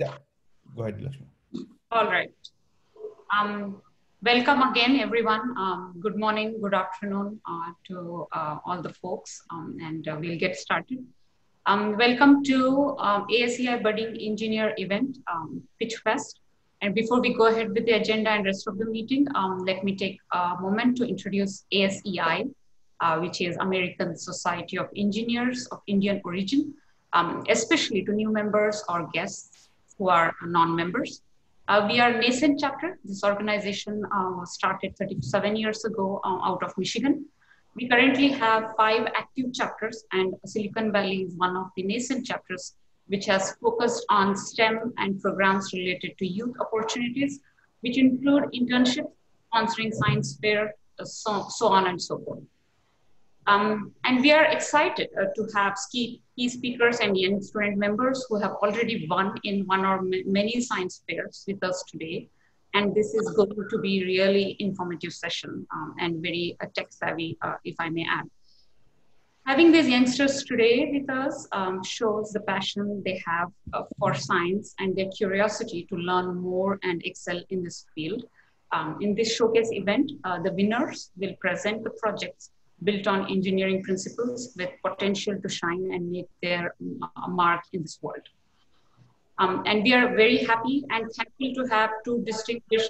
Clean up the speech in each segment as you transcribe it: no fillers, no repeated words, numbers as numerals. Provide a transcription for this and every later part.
Yeah, go ahead, Lakshmi. All right. Welcome again, everyone. Good morning, good afternoon to all the folks, and we'll get started. Welcome to ASEI Budding Engineer event, Pitch Fest. And before we go ahead with the agenda and rest of the meeting, let me take a moment to introduce ASEI, which is American Society of Engineers of Indian origin, especially to new members or guests who are non-members. We are a nascent chapter. This organization was started 37 years ago out of Michigan. We currently have 5 active chapters, and Silicon Valley is one of the nascent chapters which has focused on STEM and programs related to youth opportunities, which include internships, sponsoring science fair, so on and so forth. And we are excited to have key speakers and young student members who have already won in one or many science fairs with us today. And this is going to be really informative session and very tech savvy, if I may add. Having these youngsters today with us shows the passion they have for science and their curiosity to learn more and excel in this field. In this showcase event, the winners will present the projects built on engineering principles with potential to shine and make their mark in this world. And we are very happy and thankful to have 2 distinguished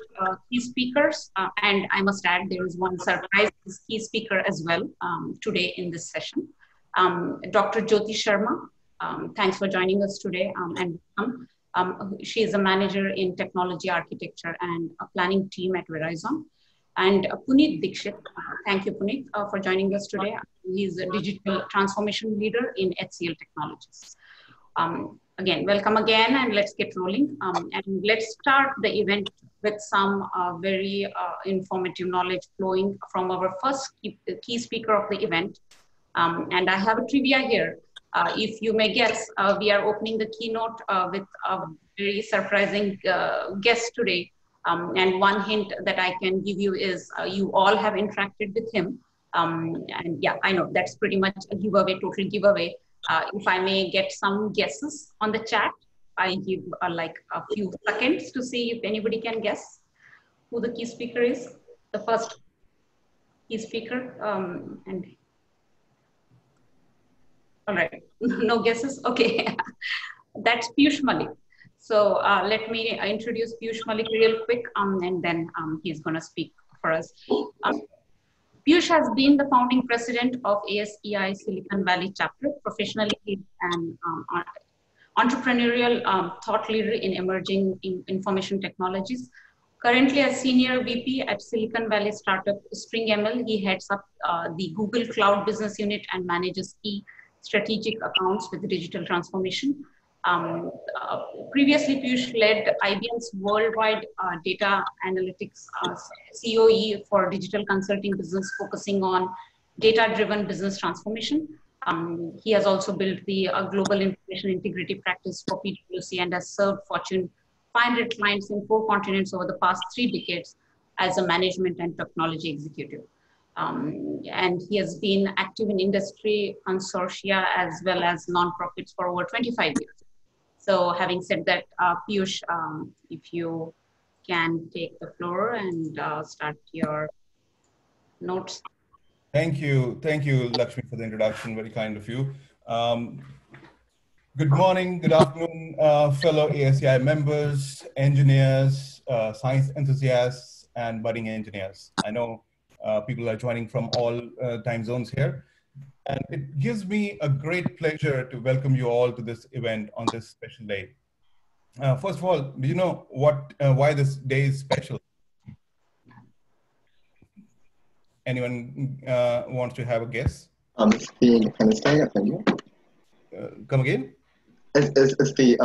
key speakers. And I must add, there is one surprise key speaker as well today in this session. Dr. Jyoti Sharma, thanks for joining us today. She is a manager in technology architecture and a planning team at Verizon. And Puneet Dixit, thank you, Puneet, for joining us today. He's a digital transformation leader in HCL Technologies. Again, welcome again, and let's get rolling. And let's start the event with some very informative knowledge flowing from our first key speaker of the event. And I have a trivia here. If you may guess, we are opening the keynote with a very surprising guest today. And one hint that I can give you is you all have interacted with him. And yeah, I know that's pretty much a giveaway, total giveaway. If I may get some guesses on the chat, I give like a few seconds to see if anybody can guess who the key speaker is, the first key speaker. And all right, no guesses? Okay, that's Piyush Malik. So let me introduce Piyush Malik real quick, and then he's going to speak for us. Piyush has been the founding president of ASEI Silicon Valley chapter. Professionally, he's an entrepreneurial thought leader in emerging information technologies. Currently a senior VP at Silicon Valley startup SpringML, he heads up the Google Cloud business unit and manages key strategic accounts with digital transformation. Previously, Piyush led IBM's worldwide data analytics COE for digital consulting business, focusing on data-driven business transformation. He has also built the global information integrity practice for PwC and has served Fortune 500 clients in 4 continents over the past 3 decades as a management and technology executive. And he has been active in industry consortia as well as nonprofits for over 25 years. So having said that, Piyush, if you can take the floor and start your notes. Thank you, Lakshmi, for the introduction. Very kind of you. Good morning, good afternoon, fellow ASEI members, engineers, science enthusiasts, and budding engineers. I know people are joining from all time zones here. And it gives me a great pleasure to welcome you all to this event on this special day. First of all, do you know why this day is special? Anyone wants to have a guess? It's the Independence Day of India. Come again? It's the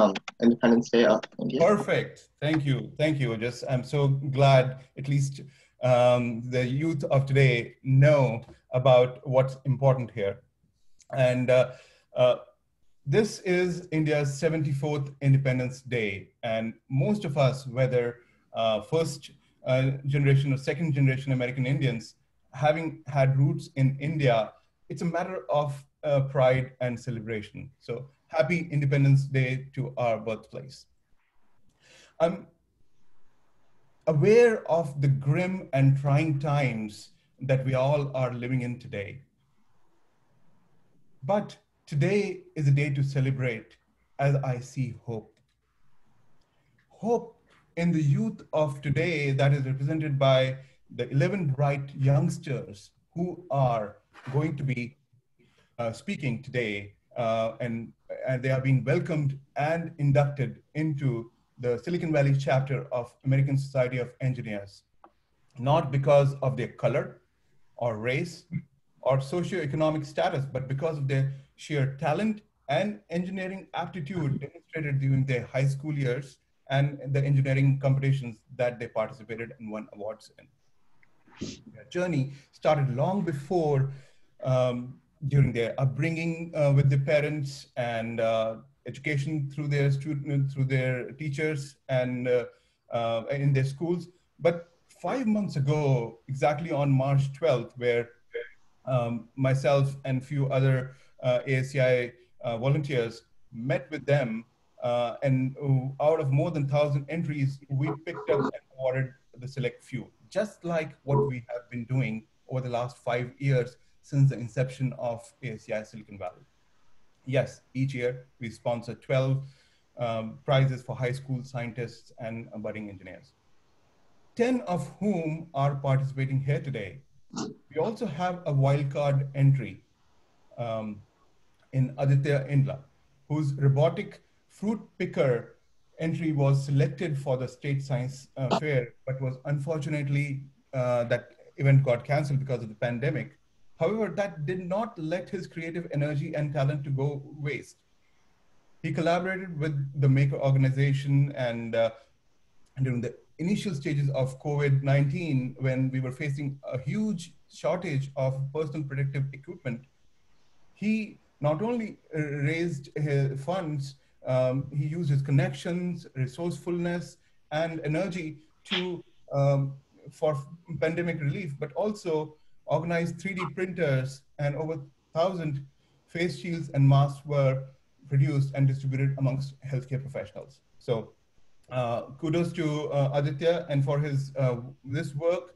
Independence Day of India. Perfect. Thank you. I'm so glad at least the youth of today know about what's important here. And this is India's 74th Independence Day. And most of us, whether first generation or second generation American Indians, having had roots in India, it's a matter of pride and celebration. So happy Independence Day to our birthplace. I'm aware of the grim and trying times that we all are living in today. But today is a day to celebrate as I see hope. Hope in the youth of today that is represented by the 11 bright youngsters who are going to be speaking today, and they are being welcomed and inducted into the Silicon Valley chapter of American Society of Engineers, not because of their color or race or socioeconomic status, but because of their sheer talent and engineering aptitude demonstrated during their high school years and the engineering competitions that they participated and won awards in. Their journey started long before, during their upbringing with their parents and education through their students, through their teachers and in their schools. But 5 months ago, exactly on March 12th, where myself and few other ASEI volunteers met with them, and out of more than 1,000 entries, we picked up and awarded the select few, just like what we have been doing over the last 5 years since the inception of ASEI Silicon Valley. Yes, each year we sponsor 12 prizes for high school scientists and budding engineers, 10 of whom are participating here today. We also have a wildcard entry um, in Aditya Indla, whose robotic fruit picker entry was selected for the state science fair, but was unfortunately, that event got canceled because of the pandemic. However, that did not let his creative energy and talent to go waste. He collaborated with the Maker organization and during the initial stages of COVID-19, when we were facing a huge shortage of personal protective equipment, he not only raised his funds, he used his connections, resourcefulness, and energy to for pandemic relief, but also organized 3D printers, and over 1,000 face shields and masks were produced and distributed amongst healthcare professionals. So kudos to Aditya and for his this work.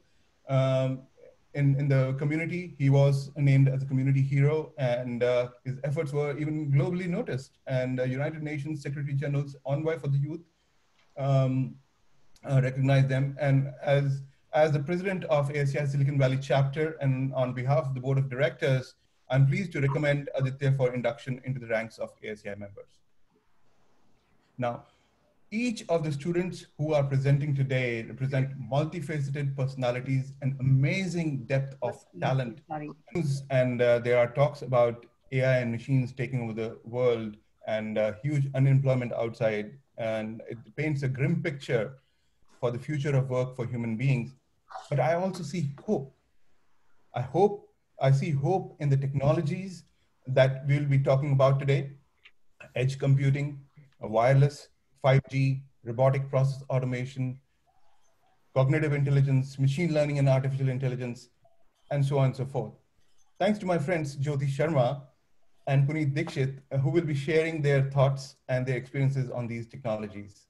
In the community. He was named as a community hero, and his efforts were even globally noticed. And United Nations Secretary General's Envoy for the Youth recognized them. And as the president of ASEI Silicon Valley chapter, and on behalf of the board of directors, I'm pleased to recommend Aditya for induction into the ranks of ASEI members. Now, each of the students who are presenting today represent multifaceted personalities and amazing depth of talent. And there are talks about AI and machines taking over the world and huge unemployment outside. And it paints a grim picture for the future of work for human beings. But I also see hope. I see hope in the technologies that we'll be talking about today: edge computing, wireless, 5G, robotic process automation, cognitive intelligence, machine learning and artificial intelligence, and so on and so forth. Thanks to my friends Jyoti Sharma and Puneet Dixit, who will be sharing their thoughts and their experiences on these technologies.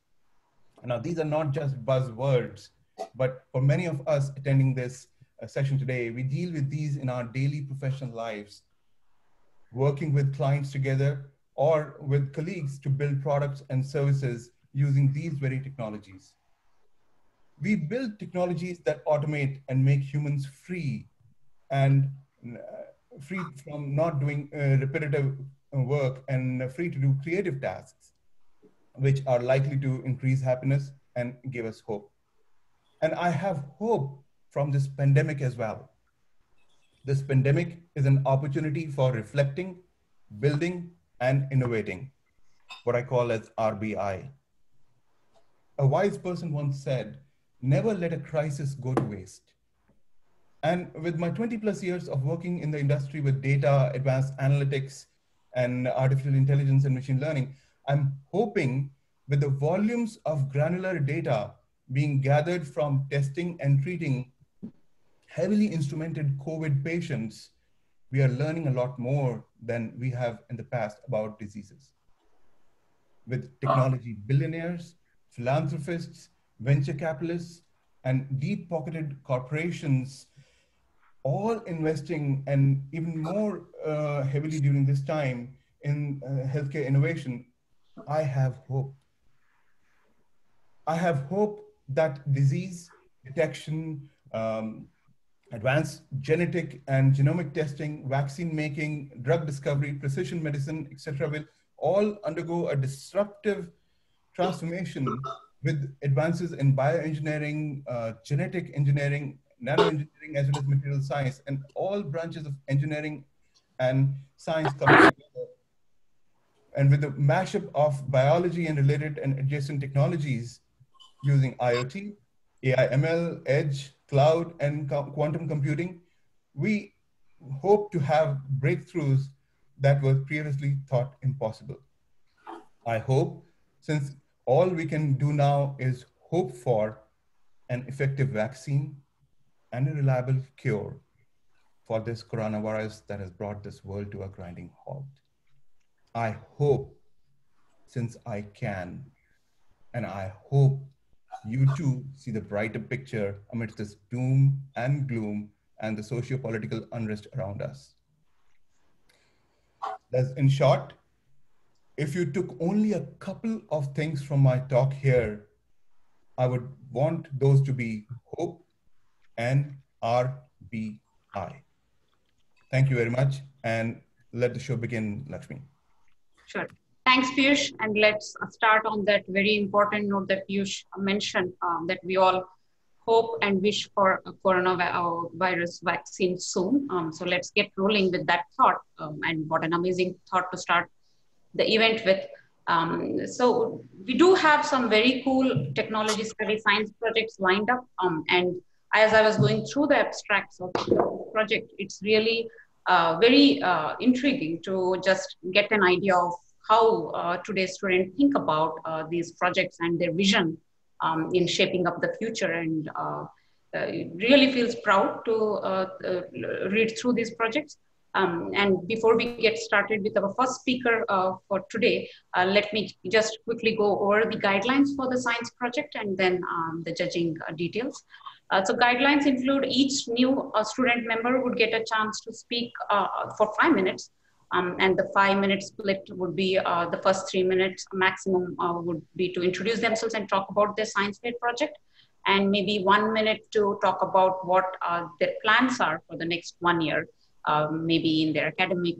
Now, these are not just buzzwords, but for many of us attending this session today, we deal with these in our daily professional lives, working with clients together or with colleagues to build products and services using these very technologies. We build technologies that automate and make humans free and free from not doing repetitive work and free to do creative tasks, which are likely to increase happiness and give us hope. And I have hope from this pandemic as well. This pandemic is an opportunity for reflecting, building, and innovating, what I call as RBI. A wise person once said, never let a crisis go to waste. And with my 20 plus years of working in the industry with data, advanced analytics, and artificial intelligence and machine learning, I'm hoping with the volumes of granular data being gathered from testing and treating heavily instrumented COVID patients, we are learning a lot more than we have in the past about diseases. With technology billionaires, philanthropists, venture capitalists, and deep-pocketed corporations all investing and even more heavily during this time in healthcare innovation, I have hope. I have hope that disease detection, advanced genetic and genomic testing, vaccine making, drug discovery, precision medicine, etc., will all undergo a disruptive transformation with advances in bioengineering, genetic engineering, nanoengineering, as well as material science, and all branches of engineering and science coming together. And with the mashup of biology and related and adjacent technologies using IoT, AI, ML, edge, cloud, and quantum computing, we hope to have breakthroughs that were previously thought impossible. I hope, since all we can do now is hope for an effective vaccine and a reliable cure for this coronavirus that has brought this world to a grinding halt. I hope, since I can, and I hope you too see the brighter picture amidst this doom and gloom and the socio-political unrest around us. Thus, in short, if you took only a couple of things from my talk here, I would want those to be hope and RBI. Thank you very much, and let the show begin, Lakshmi. Sure. Thanks, Piyush. And let's start on that very important note that Piyush mentioned, that we all hope and wish for a coronavirus vaccine soon. So let's get rolling with that thought. And what an amazing thought to start the event with. So we do have some very cool technology study science projects lined up. And as I was going through the abstracts of the project, it's really very intriguing to just get an idea of how today's students think about these projects and their vision in shaping up the future. And it really feels proud to read through these projects. And before we get started with our first speaker for today, let me just quickly go over the guidelines for the science project and then the judging details. So guidelines include each new student member would get a chance to speak for 5 minutes. And the 5 minute split would be the first 3 minutes maximum would be to introduce themselves and talk about their science-led project, and maybe 1 minute to talk about what their plans are for the next 1 year, maybe in their academic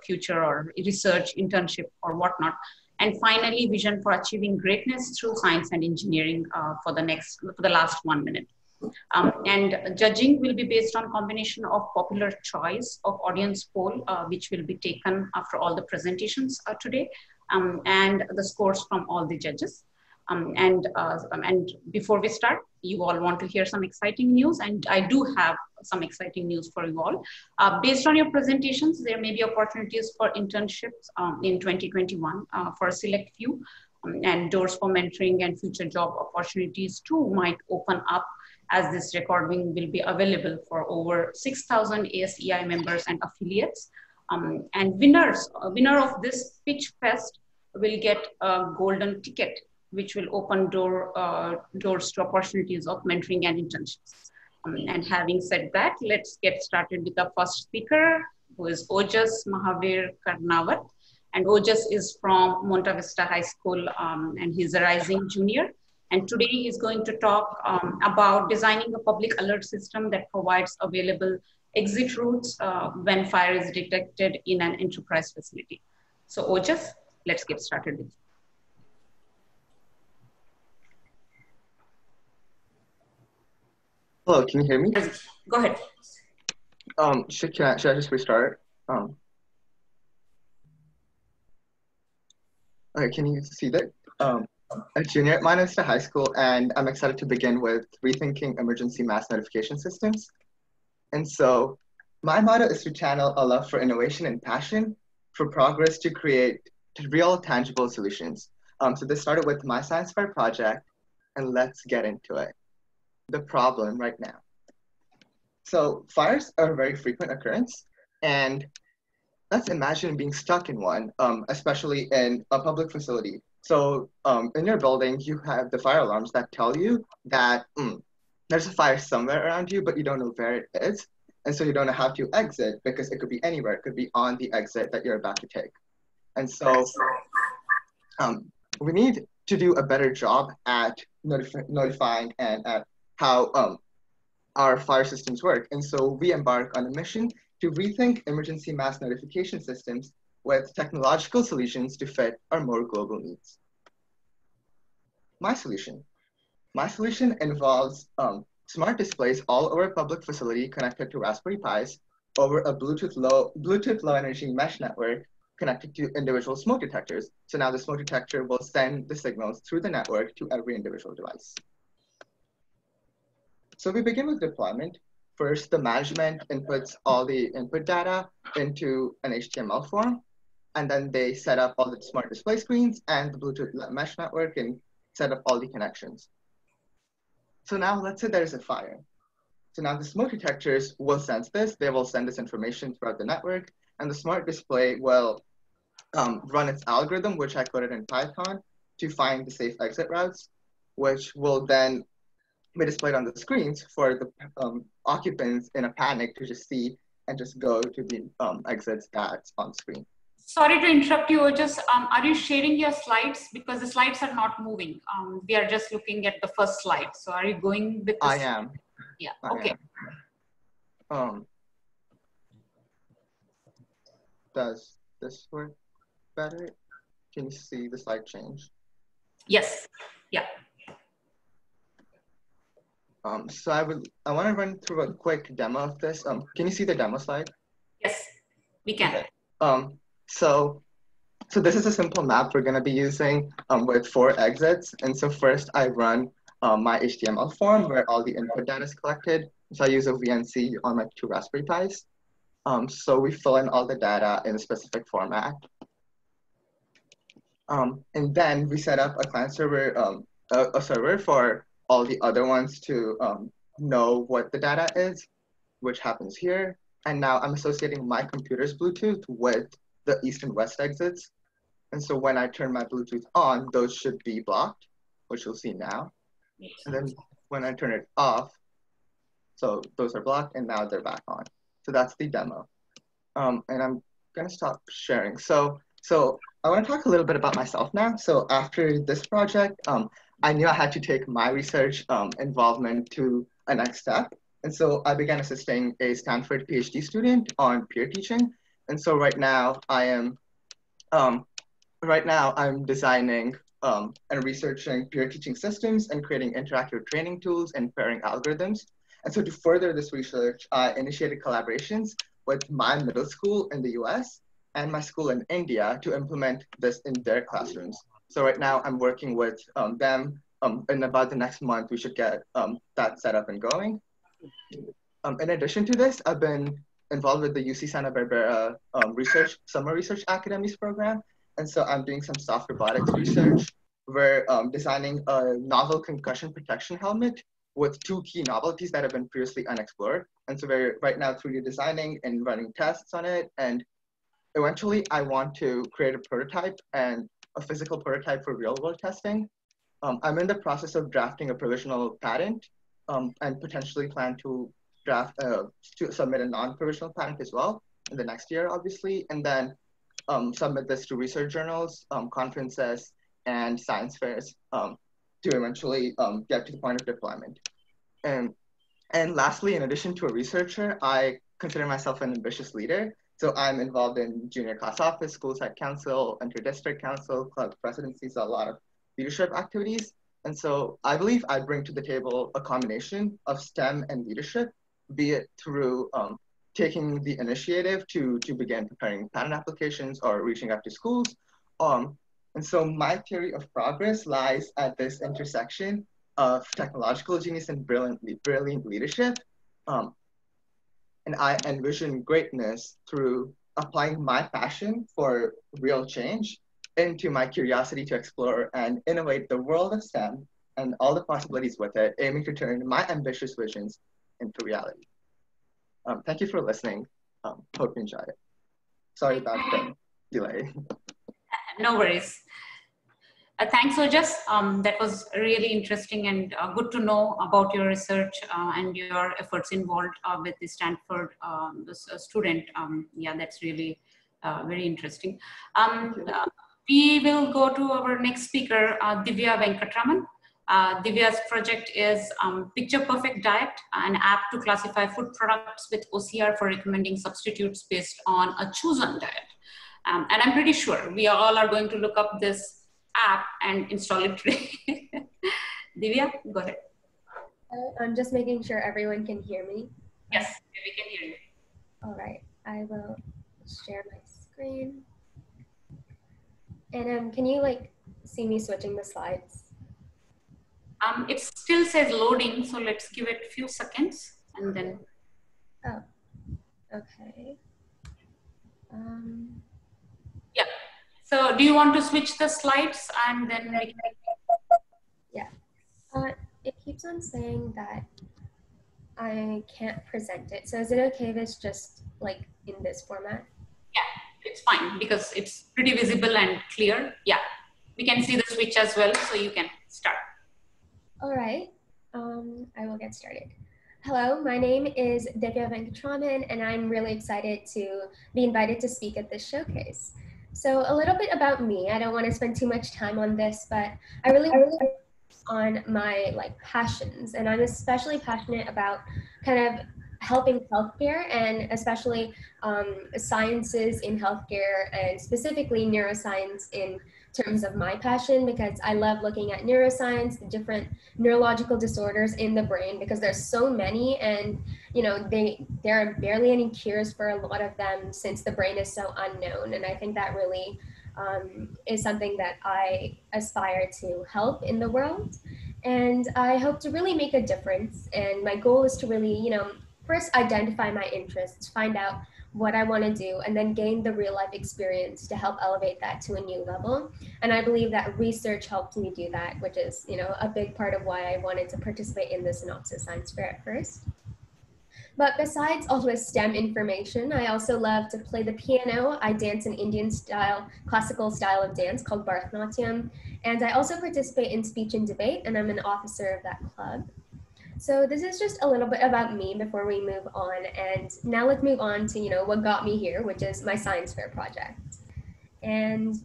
future or research, internship or whatnot. And finally, vision for achieving greatness through science and engineering for the last 1 minute. And judging will be based on combination of popular choice of audience poll, which will be taken after all the presentations today, and the scores from all the judges. And before we start, you all want to hear some exciting news, and I do have some exciting news for you all. Based on your presentations, there may be opportunities for internships in 2021 for a select few, and doors for mentoring and future job opportunities too might open up, as this recording will be available for over 6,000 ASEI members and affiliates. And winner of this pitch fest will get a golden ticket, which will open doors to opportunities of mentoring and internships. And having said that, let's get started with the first speaker, who is Ojas Mahavir Karnawat. And Ojas is from Monta Vista High School, and he's a rising junior. And today he's going to talk about designing a public alert system that provides available exit routes when fire is detected in an enterprise facility. So Ojas, let's get started with you. Hello, can you hear me? Go ahead. Should I just restart? Okay, can you see that? A junior at Monta Vista High School, and I'm excited to begin with rethinking emergency mass notification systems. And so my motto is to channel a love for innovation and passion for progress to create real tangible solutions. So this started with my science fair project, and let's get into it. The problem right now. So fires are a very frequent occurrence, and let's imagine being stuck in one, especially in a public facility. So in your building, you have the fire alarms that tell you that there's a fire somewhere around you, but you don't know where it is. And so you don't know how to exit because it could be anywhere. It could be on the exit that you're about to take. And so we need to do a better job at notifying and at how our fire systems work. And so we embark on a mission to rethink emergency mass notification systems with technological solutions to fit our more global needs. My solution involves smart displays all over a public facility connected to Raspberry Pis over a Bluetooth low energy mesh network connected to individual smoke detectors. So now the smoke detector will send the signals through the network to every individual device. So we begin with deployment. First, the management inputs all the input data into an HTML form, and then they set up all the smart display screens and the Bluetooth mesh network and set up all the connections. So now let's say there's a fire. So now the smoke detectors will sense this. They will send this information throughout the network, and the smart display will run its algorithm, which I coded in Python, to find the safe exit routes, which will then be displayed on the screens for the occupants in a panic to just see and just go to the exits that's on screen. Sorry to interrupt you. Just are you sharing your slides? Because the slides are not moving. We are just looking at the first slide. So are you going with this? I am. Yeah, okay. Does this work better? Can you see the slide change? Yes, yeah. So I want to run through a quick demo of this. Can you see the demo slide? Yes, we can. Okay. So this is a simple map we're going to be using with 4 exits. And so first I run my HTML form where all the input data is collected. So I use a VNC on my 2 Raspberry Pis. So we fill in all the data in a specific format. And then we set up a client server, a server for all the other ones to know what the data is, which happens here. And now I'm associating my computer's Bluetooth with the east and west exits. And so when I turn my Bluetooth on, those should be blocked, which you'll see now. And then when I turn it off, so those are blocked and now they're back on. So that's the demo. And I'm gonna stop sharing. So I wanna talk a little bit about myself now. So after this project, I knew I had to take my research involvement to a next step. And so I began assisting a Stanford PhD student on peer teaching. And so right now I'm designing and researching peer teaching systems and creating interactive training tools and pairing algorithms. And so to further this research, I initiated collaborations with my middle school in the US and my school in India to implement this in their classrooms. So right now I'm working with them. In about the next month, we should get that set up and going. In addition to this, I've been involved with the UC Santa Barbara Summer Research Academies program. And so I'm doing some soft robotics research. We're designing a novel concussion protection helmet with 2 key novelties that have been previously unexplored. And so we're right now 3D designing and running tests on it. And eventually I want to create a prototype and a physical prototype for real world testing. I'm in the process of drafting a provisional patent and potentially plan to submit a non-provisional patent as well in the next year, obviously, and then submit this to research journals, conferences, and science fairs to eventually get to the point of deployment. And lastly, in addition to a researcher, I consider myself an ambitious leader. So I'm involved in junior class office, school site council, inter-district council, club presidencies, a lot of leadership activities. And so I believe I bring to the table a combination of STEM and leadership, be it through taking the initiative to begin preparing patent applications or reaching out to schools. And so my theory of progress lies at this intersection of technological genius and brilliant leadership. And I envision greatness through applying my passion for real change into my curiosity to explore and innovate the world of STEM and all the possibilities with it, aiming to turn my ambitious visions into reality. Thank you for listening. Hope you enjoy it. Sorry about the delay. No worries. Thanks, Ojas. That was really interesting and good to know about your research and your efforts involved with the Stanford student. Yeah, that's really very interesting. We will go to our next speaker, Divya Venkatraman. Divya's project is Picture Perfect Diet, an app to classify food products with OCR for recommending substitutes based on a chosen diet. And I'm pretty sure we all are going to look up this app and install it today. Divya, go ahead. I'm just making sure everyone can hear me. Yes, we can hear you. All right, I will share my screen. And can you like see me switching the slides? It still says loading, so let's give it a few seconds and then. Oh, okay. Yeah. So do you want to switch the slides and then we can... Yeah. It keeps on saying that I can't present it. So is it okay if it's just like in this format? Yeah, it's fine because it's pretty visible and clear. Yeah, we can see the switch as well, so you can start. All right, I will get started. Hello, my name is Divya Venkatraman, and I'm really excited to be invited to speak at this showcase. So a little bit about me. I don't want to spend too much time on this, but I really on my passions, and I'm especially passionate about kind of helping healthcare and especially sciences in healthcare and specifically neuroscience in terms of my passion, because I love looking at neuroscience, the different neurological disorders in the brain, because there's so many, and you know there are barely any cures for a lot of them since the brain is so unknown. And I think that really is something that I aspire to help in the world, and I hope to really make a difference. And my goal is to really, first identify my interests, find out what I want to do, and then gain the real life experience to help elevate that to a new level. And I believe that research helped me do that, which is, a big part of why I wanted to participate in the Synopsis Science Fair at first. But besides all this STEM information, I also love to play the piano. I dance an Indian style, classical style of dance called Bharatanatyam. And I also participate in speech and debate, and I'm an officer of that club. So this is just a little bit about me before we move on. And now let's move on to, what got me here, which is my science fair project. And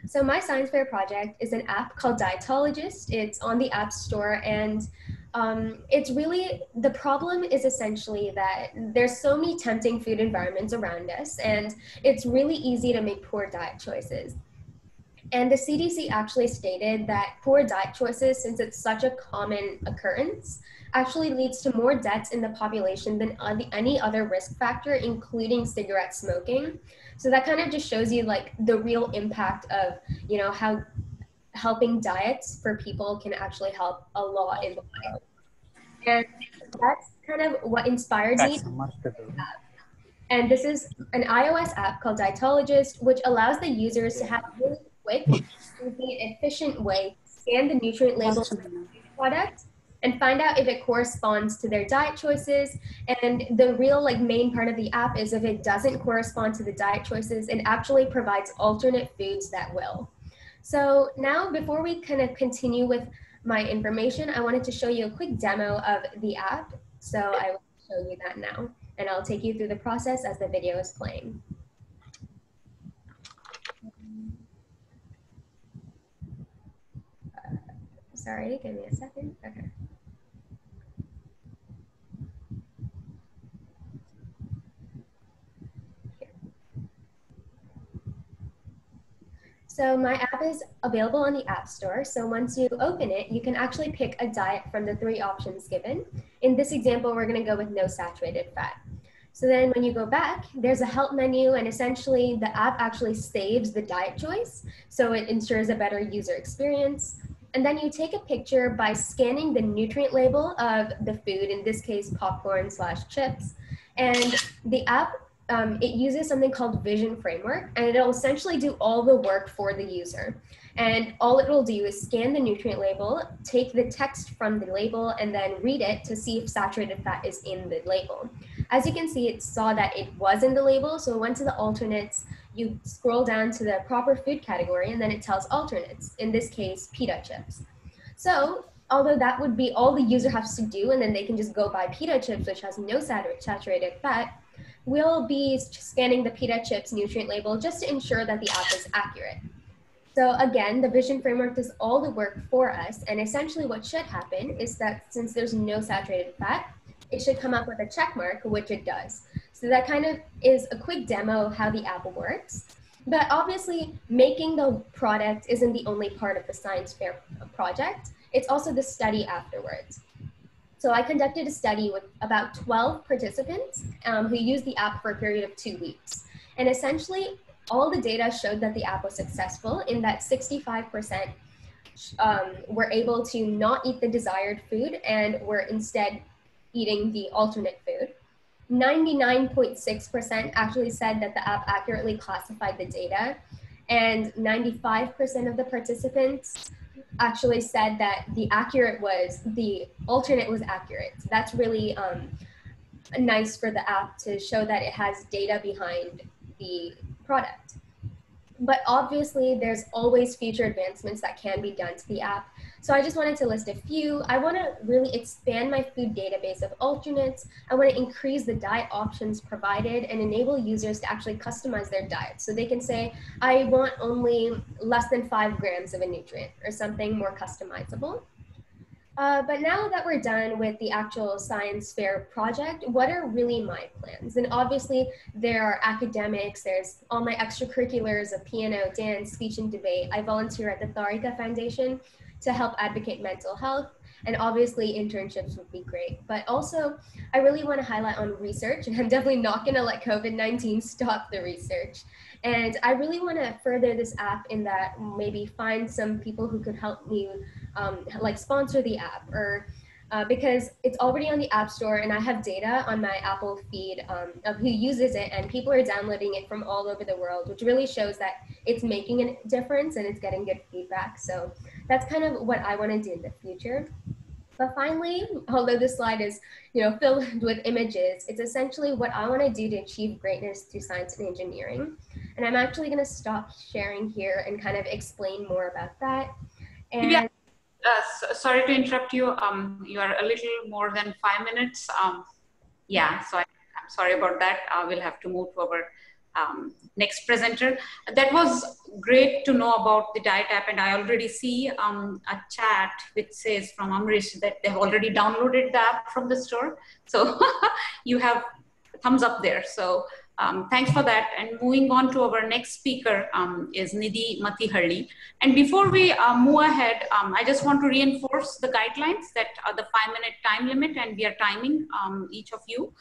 so my science fair project is an app called Dietologist. It's on the App Store, and it's really, the problem is essentially that there's so many tempting food environments around us, and it's really easy to make poor diet choices. And the CDC actually stated that poor diet choices, since it's such a common occurrence, actually leads to more deaths in the population than any other risk factor, including cigarette smoking. So that kind of just shows you the real impact of, how helping diets for people can actually help a lot in the world. And that's kind of what inspired me. And this is an iOS app called Dietologist, which allows the users to have a really quick, easy, efficient way to scan the nutrient labels of the product and find out if it corresponds to their diet choices. And the real main part of the app is if it doesn't correspond to the diet choices, it actually provides alternate foods that will. So now, before we kind of continue with my information, I wanted to show you a quick demo of the app. So I will show you that now, and I'll take you through the process as the video is playing. Sorry, give me a second. Okay. So my app is available on the App Store. So once you open it, you can actually pick a diet from the 3 options given. In this example, we're going to go with no saturated fat. So then when you go back, there's a help menu, and essentially the app actually saves the diet choice, so it ensures a better user experience. And then you take a picture by scanning the nutrient label of the food, in this case, popcorn/chips. And the app, it uses something called Vision Framework, and it'll essentially do all the work for the user. And all it will do is scan the nutrient label, take the text from the label, and then read it to see if saturated fat is in the label. As you can see, it saw that it was in the label, so it went to the alternates, you scroll down to the proper food category and then it tells alternates, in this case, pita chips. So although that would be all the user has to do, and then they can just go buy pita chips, which has no saturated fat, we'll be scanning the pita chips nutrient label just to ensure that the app is accurate. So again, the vision framework does all the work for us, and essentially what should happen is that since there's no saturated fat, it should come up with a check mark, which it does. So that kind of is a quick demo of how the app works. But obviously, making the product isn't the only part of the science fair project. It's also the study afterwards. So I conducted a study with about 12 participants who used the app for a period of 2 weeks. And essentially, all the data showed that the app was successful in that 65% were able to not eat the desired food and were instead eating the alternate food. 99.6% actually said that the app accurately classified the data, and 95% of the participants actually said that the alternate was accurate. So that's really nice for the app to show that it has data behind the product. But obviously, there's always future advancements that can be done to the app. So I just wanted to list a few. I want to really expand my food database of alternates. I want to increase the diet options provided and enable users to actually customize their diet. So they can say, I want only less than 5 grams of a nutrient or something more customizable. But now that we're done with the actual science fair project, what are really my plans? And obviously there are academics, there's all my extracurriculars of piano, dance, speech and debate. I volunteer at the Tharika Foundation to help advocate mental health. And obviously internships would be great. But also I really want to highlight on research, and I'm definitely not going to let COVID-19 stop the research. And I really want to further this app in that maybe find some people who could help me like sponsor the app, or because it's already on the App Store and I have data on my Apple feed of who uses it, and people are downloading it from all over the world, which really shows that it's making a difference and it's getting good feedback. So that's kind of what I want to do in the future. But finally, although this slide is filled with images, it's essentially what I want to do to achieve greatness through science and engineering. And I'm actually going to stop sharing here and kind of explain more about that. And yeah. Sorry to interrupt you. You are a little more than 5 minutes. Yeah, so I'm sorry about that. We'll have to move to our next presenter. That was great to know about the diet app, and I already see a chat which says from Amrish that they've already downloaded the app from the store. So you have a thumbs up there. So thanks for that. And moving on to our next speaker is Nidhi Matihalli. And before we move ahead, I just want to reinforce the guidelines that are the 5-minute time limit, and we are timing each of you.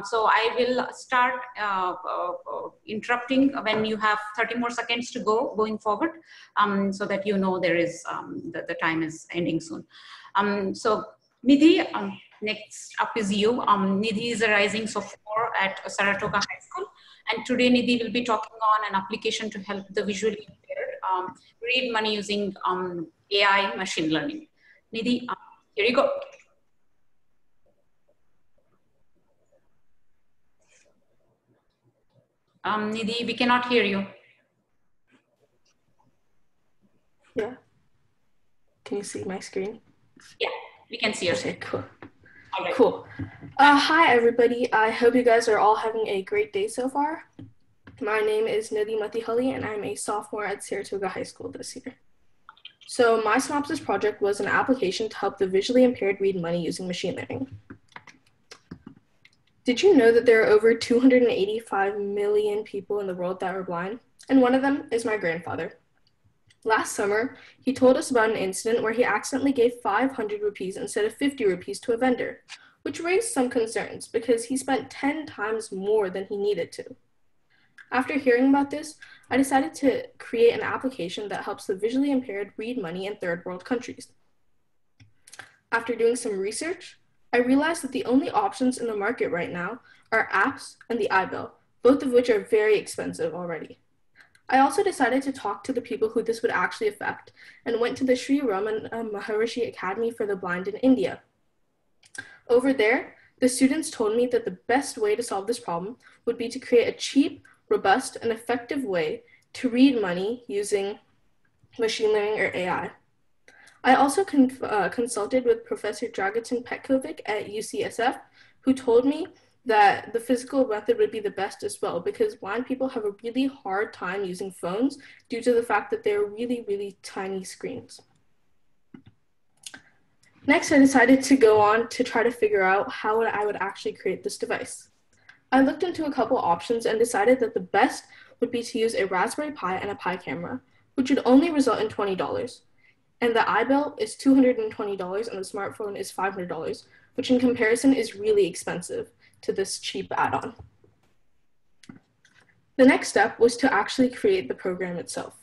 So I will start interrupting when you have 30 more seconds to go going forward, so that there is, the time is ending soon. So Nidhi, next up is you. Nidhi is a rising sophomore at Saratoga High School. And today Nidhi will be talking on an application to help the visually impaired read money using AI machine learning. Nidhi, here you go. Nidhi, we cannot hear you. Yeah. Can you see my screen? Yeah, we can see your screen. Okay, cool. Right. Cool. Hi, everybody. I hope you guys are all having a great day so far. My name is Nidhi Matihalli, and I'm a sophomore at Saratoga High School this year. So my synopsis project was an application to help the visually impaired read money using machine learning. Did you know that there are over 285 million people in the world that are blind? And one of them is my grandfather. Last summer, he told us about an incident where he accidentally gave 500 rupees instead of 50 rupees to a vendor, which raised some concerns because he spent 10 times more than he needed to. After hearing about this, I decided to create an application that helps the visually impaired read money in third world countries. After doing some research, I realized that the only options in the market right now are apps and the iBill, both of which are very expensive already. I also decided to talk to the people who this would actually affect and went to the Sri Raman Maharishi Academy for the Blind in India. Over there, the students told me that the best way to solve this problem would be to create a cheap, robust, and effective way to read money using machine learning or AI. I also consulted with Professor Dragutin Petkovic at UCSF, who told me that the physical method would be the best as well, because blind people have a really hard time using phones due to the fact that they're really, really tiny screens. Next, I decided to go on to try to figure out how I would actually create this device. I looked into a couple options and decided that the best would be to use a Raspberry Pi and a Pi camera, which would only result in $20. And the iBell is $220 and the smartphone is $500, which in comparison is really expensive to this cheap add-on. The next step was to actually create the program itself.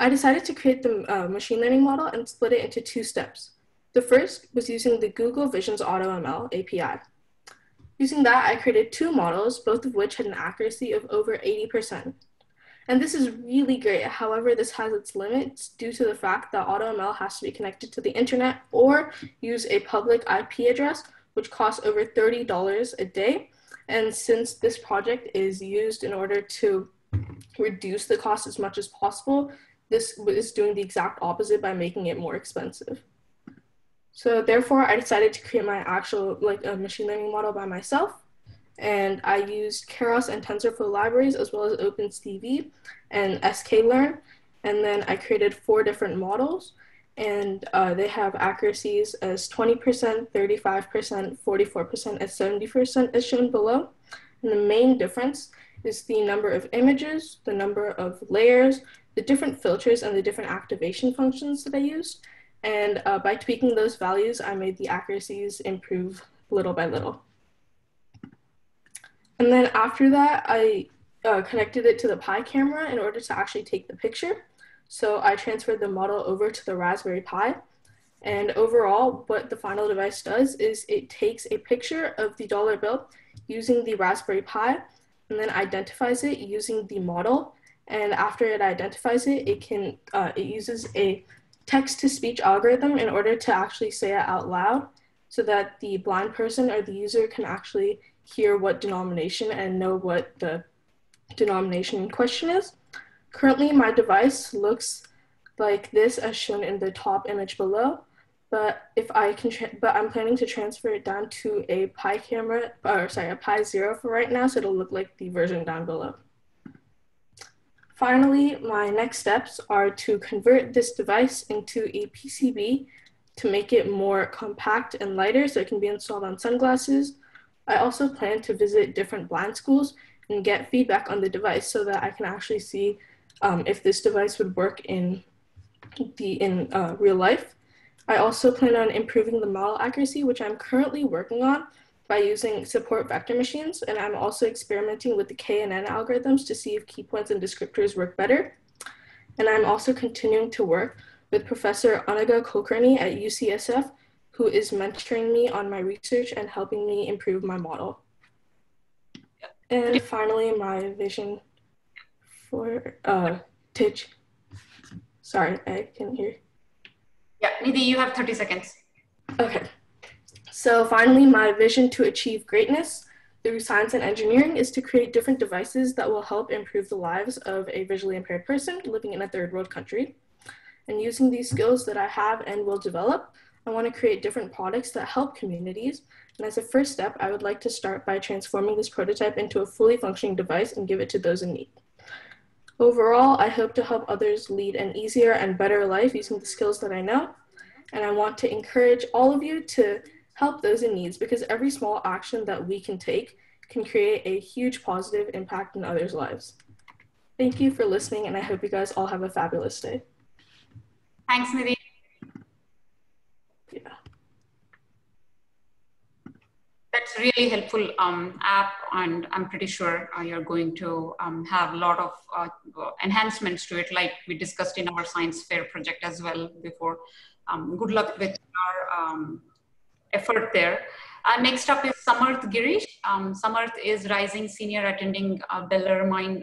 I decided to create the machine learning model and split it into two steps. The first was using the Google Vision's AutoML API. Using that, I created two models, both of which had an accuracy of over 80%. And this is really great. However, this has its limits due to the fact that AutoML has to be connected to the internet or use a public IP address, which costs over $30 a day. And since this project is used in order to reduce the cost as much as possible, this is doing the exact opposite by making it more expensive. So therefore, I decided to create my actual machine learning model by myself. And I used Keras and TensorFlow libraries, as well as OpenCV and sklearn. And then I created 4 different models. And they have accuracies as 20%, 35%, 44%, and 70% as shown below. And the main difference is the number of images, the number of layers, the different filters, and the different activation functions that I used. And by tweaking those values, I made the accuracies improve little by little. And then after that, I connected it to the Pi camera in order to actually take the picture. So I transferred the model over to the Raspberry Pi. And overall, what the final device does is it takes a picture of the dollar bill using the Raspberry Pi and then identifies it using the model. And after it identifies it, it uses a text-to-speech algorithm in order to actually say it out loud so that the blind person or the user can actually hear what denomination and know what the denomination in question is. Currently, my device looks like this as shown in the top image below, but I'm planning to transfer it down to a Pi camera, a Pi Zero for right now, so it'll look like the version down below. Finally, my next steps are to convert this device into a PCB to make it more compact and lighter so it can be installed on sunglasses. I also plan to visit different blind schools and get feedback on the device so that I can actually see if this device would work in real life. I also plan on improving the model accuracy, which I'm currently working on by using support vector machines, and I'm also experimenting with the KNN algorithms to see if key points and descriptors work better. And I'm also continuing to work with Professor Anaga Kulkarni at UCSF, who is mentoring me on my research and helping me improve my model. And finally, my vision for Titch. Sorry, I can't hear. Yeah, Nidhi, you have 30 seconds. Okay. So finally, my vision to achieve greatness through science and engineering is to create different devices that will help improve the lives of a visually impaired person living in a third world country. And using these skills that I have and will develop, I want to create different products that help communities. And as a first step, I would like to start by transforming this prototype into a fully functioning device and give it to those in need. Overall, I hope to help others lead an easier and better life using the skills that I know. And I want to encourage all of you to help those in need, because every small action that we can take can create a huge positive impact in others' lives. Thank you for listening, and I hope you guys all have a fabulous day. Thanks, Nidhi. Yeah. That's really helpful app, and I'm pretty sure you're going to have a lot of enhancements to it, like we discussed in our science fair project as well before. Good luck with your effort there. Next up is Samarth Girish. Samarth is rising senior attending Bellarmine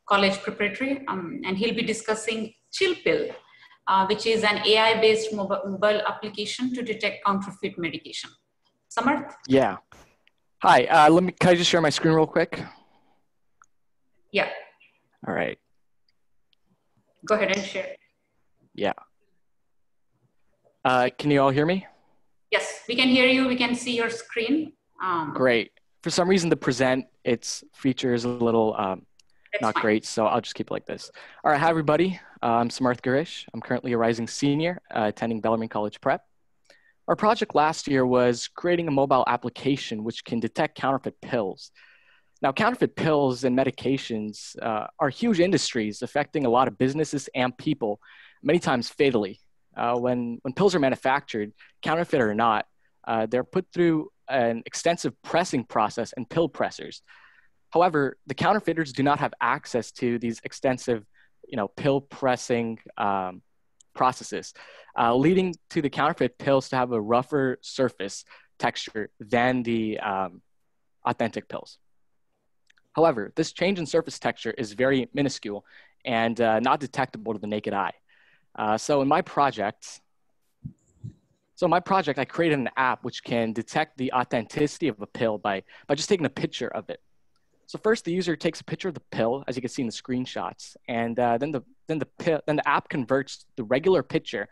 College Preparatory, and he'll be discussing ChillPill, which is an AI-based mobile application to detect counterfeit medication. Samarth? Yeah. Hi, can I just share my screen real quick? Yeah. All right. Go ahead and share. Yeah. Can you all hear me? Yes, we can hear you. We can see your screen. Great. For some reason, the present, its feature is a little not fine. great, so I'll just keep it like this. All right, hi everybody. I'm Samarth Garish. I'm currently a rising senior attending Bellarmine College Prep. Our project last year was creating a mobile application which can detect counterfeit pills. Now, counterfeit pills and medications are huge industries affecting a lot of businesses and people, many times fatally. When pills are manufactured, counterfeit or not, they're put through an extensive pressing process and pill pressers. However, the counterfeiters do not have access to these extensive, pill pressing processes, leading to the counterfeit pills to have a rougher surface texture than the authentic pills. However, this change in surface texture is very minuscule and not detectable to the naked eye. So in my project, I created an app which can detect the authenticity of a pill by just taking a picture of it. So first, the user takes a picture of the pill, as you can see in the screenshots, and then the app converts the regular picture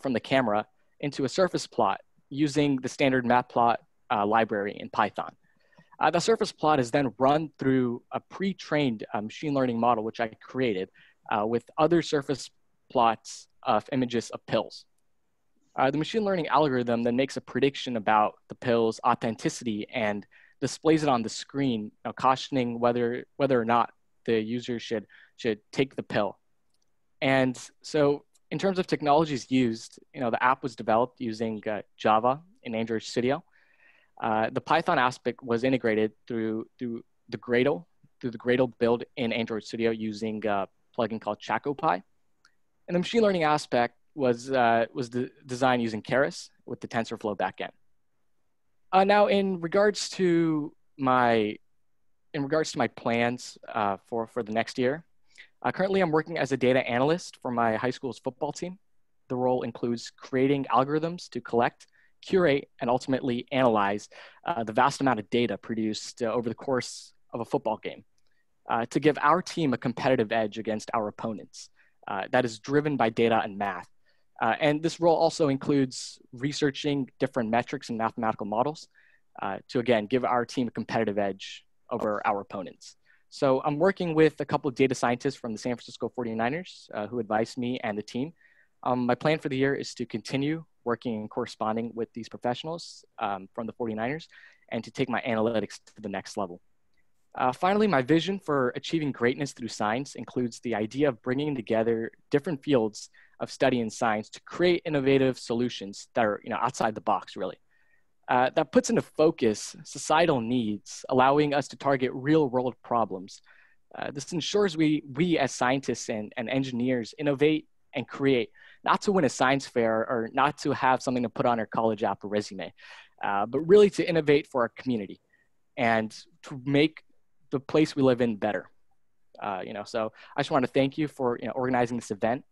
from the camera into a surface plot using the standard matplot library in Python. The surface plot is then run through a pre-trained machine learning model, which I created with other surface plots of images of pills. The machine learning algorithm then makes a prediction about the pill's authenticity and displays it on the screen, cautioning whether or not the user should take the pill. And so in terms of technologies used, the app was developed using Java in Android Studio. The Python aspect was integrated through the Gradle build in Android Studio using a plugin called ChacoPy. And the machine learning aspect was designed using Keras with the TensorFlow backend. Now, in regards to my plans for the next year, currently I'm working as a data analyst for my high school's football team. The role includes creating algorithms to collect, curate, and ultimately analyze the vast amount of data produced over the course of a football game to give our team a competitive edge against our opponents that is driven by data and math. And this role also includes researching different metrics and mathematical models to, again, give our team a competitive edge over our opponents. So I'm working with a couple of data scientists from the San Francisco 49ers who advise me and the team. My plan for the year is to continue working and corresponding with these professionals from the 49ers and to take my analytics to the next level. Finally, my vision for achieving greatness through science includes the idea of bringing together different fields of study in science to create innovative solutions that are outside the box, really. That puts into focus societal needs, allowing us to target real-world problems. This ensures we as scientists and engineers innovate and create, not to win a science fair or not to have something to put on our college app or resume, but really to innovate for our community and to make the place we live in better. So I just want to thank you for organizing this event.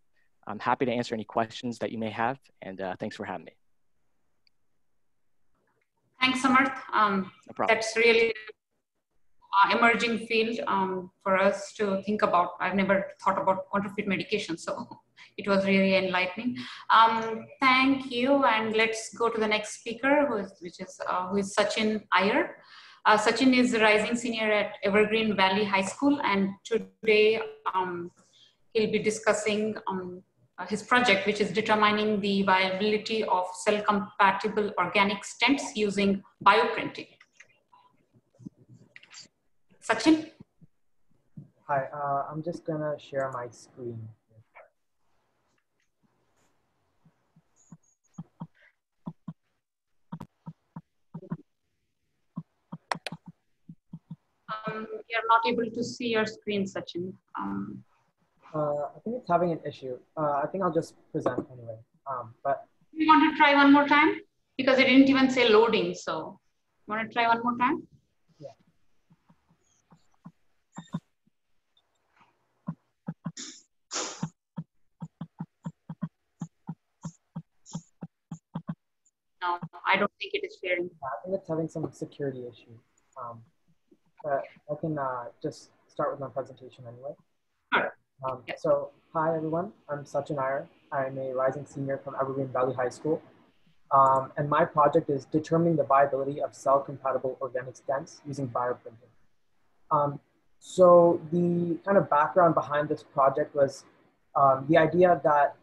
I'm happy to answer any questions that you may have, and thanks for having me. Thanks, Samarth. No problem. That's really emerging field for us to think about. I've never thought about counterfeit medication, so it was really enlightening. Thank you, and let's go to the next speaker, who is Sachin Iyer. Sachin is a rising senior at Evergreen Valley High School, and today he'll be discussing his project, which is determining the viability of cell-compatible organic stents using bioprinting. Sachin? Hi, I'm just gonna share my screen. You're not able to see your screen, Sachin. I think it's having an issue. I think I'll just present anyway. But you want to try one more time? Because it didn't even say loading, so you want to try one more time? Yeah. No, I don't think it is sharing. I think it's having some security issue. But I can just start with my presentation anyway. Sure. So, hi everyone, I'm Sachin Iyer. I'm a rising senior from Evergreen Valley High School. And my project is determining the viability of cell-compatible organic stents using bioprinting. So the kind of background behind this project was the idea that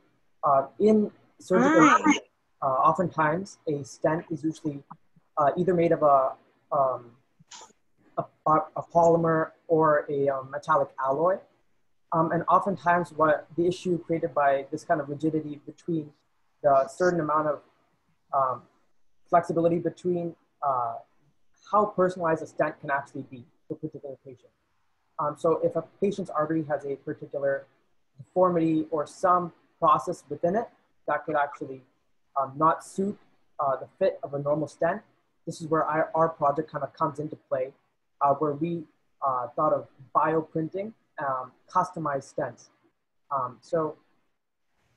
in surgical, oftentimes a stent is usually either made of a polymer or a metallic alloy. And oftentimes what the issue created by this kind of rigidity between the certain amount of flexibility between how personalized a stent can actually be for a particular patient. So if a patient's artery has a particular deformity or some process within it that could actually not suit the fit of a normal stent, this is where our project kind of comes into play, where we thought of bioprinting customized stents. So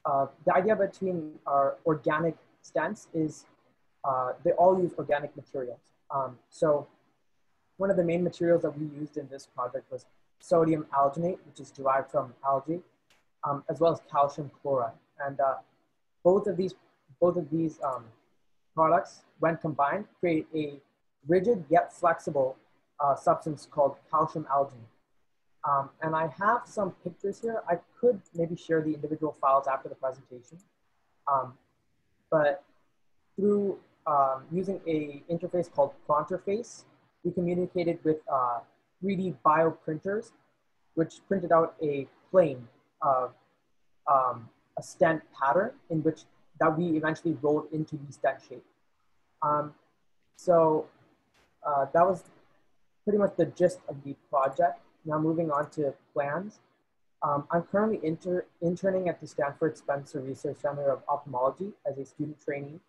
the idea between our organic stents is they all use organic materials. So one of the main materials that we used in this project was sodium alginate, which is derived from algae, as well as calcium chloride. And both of these products, when combined, create a rigid yet flexible substance called calcium alginate. And I have some pictures here. I could maybe share the individual files after the presentation. But through using a interface called Quanterface, we communicated with 3D bioprinters, which printed out a plane of a stent pattern in which that we eventually rolled into the stent shape. So that was pretty much the gist of the project. Now moving on to plans. I'm currently interning at the Stanford Spencer Research Center of Ophthalmology as a student trainee.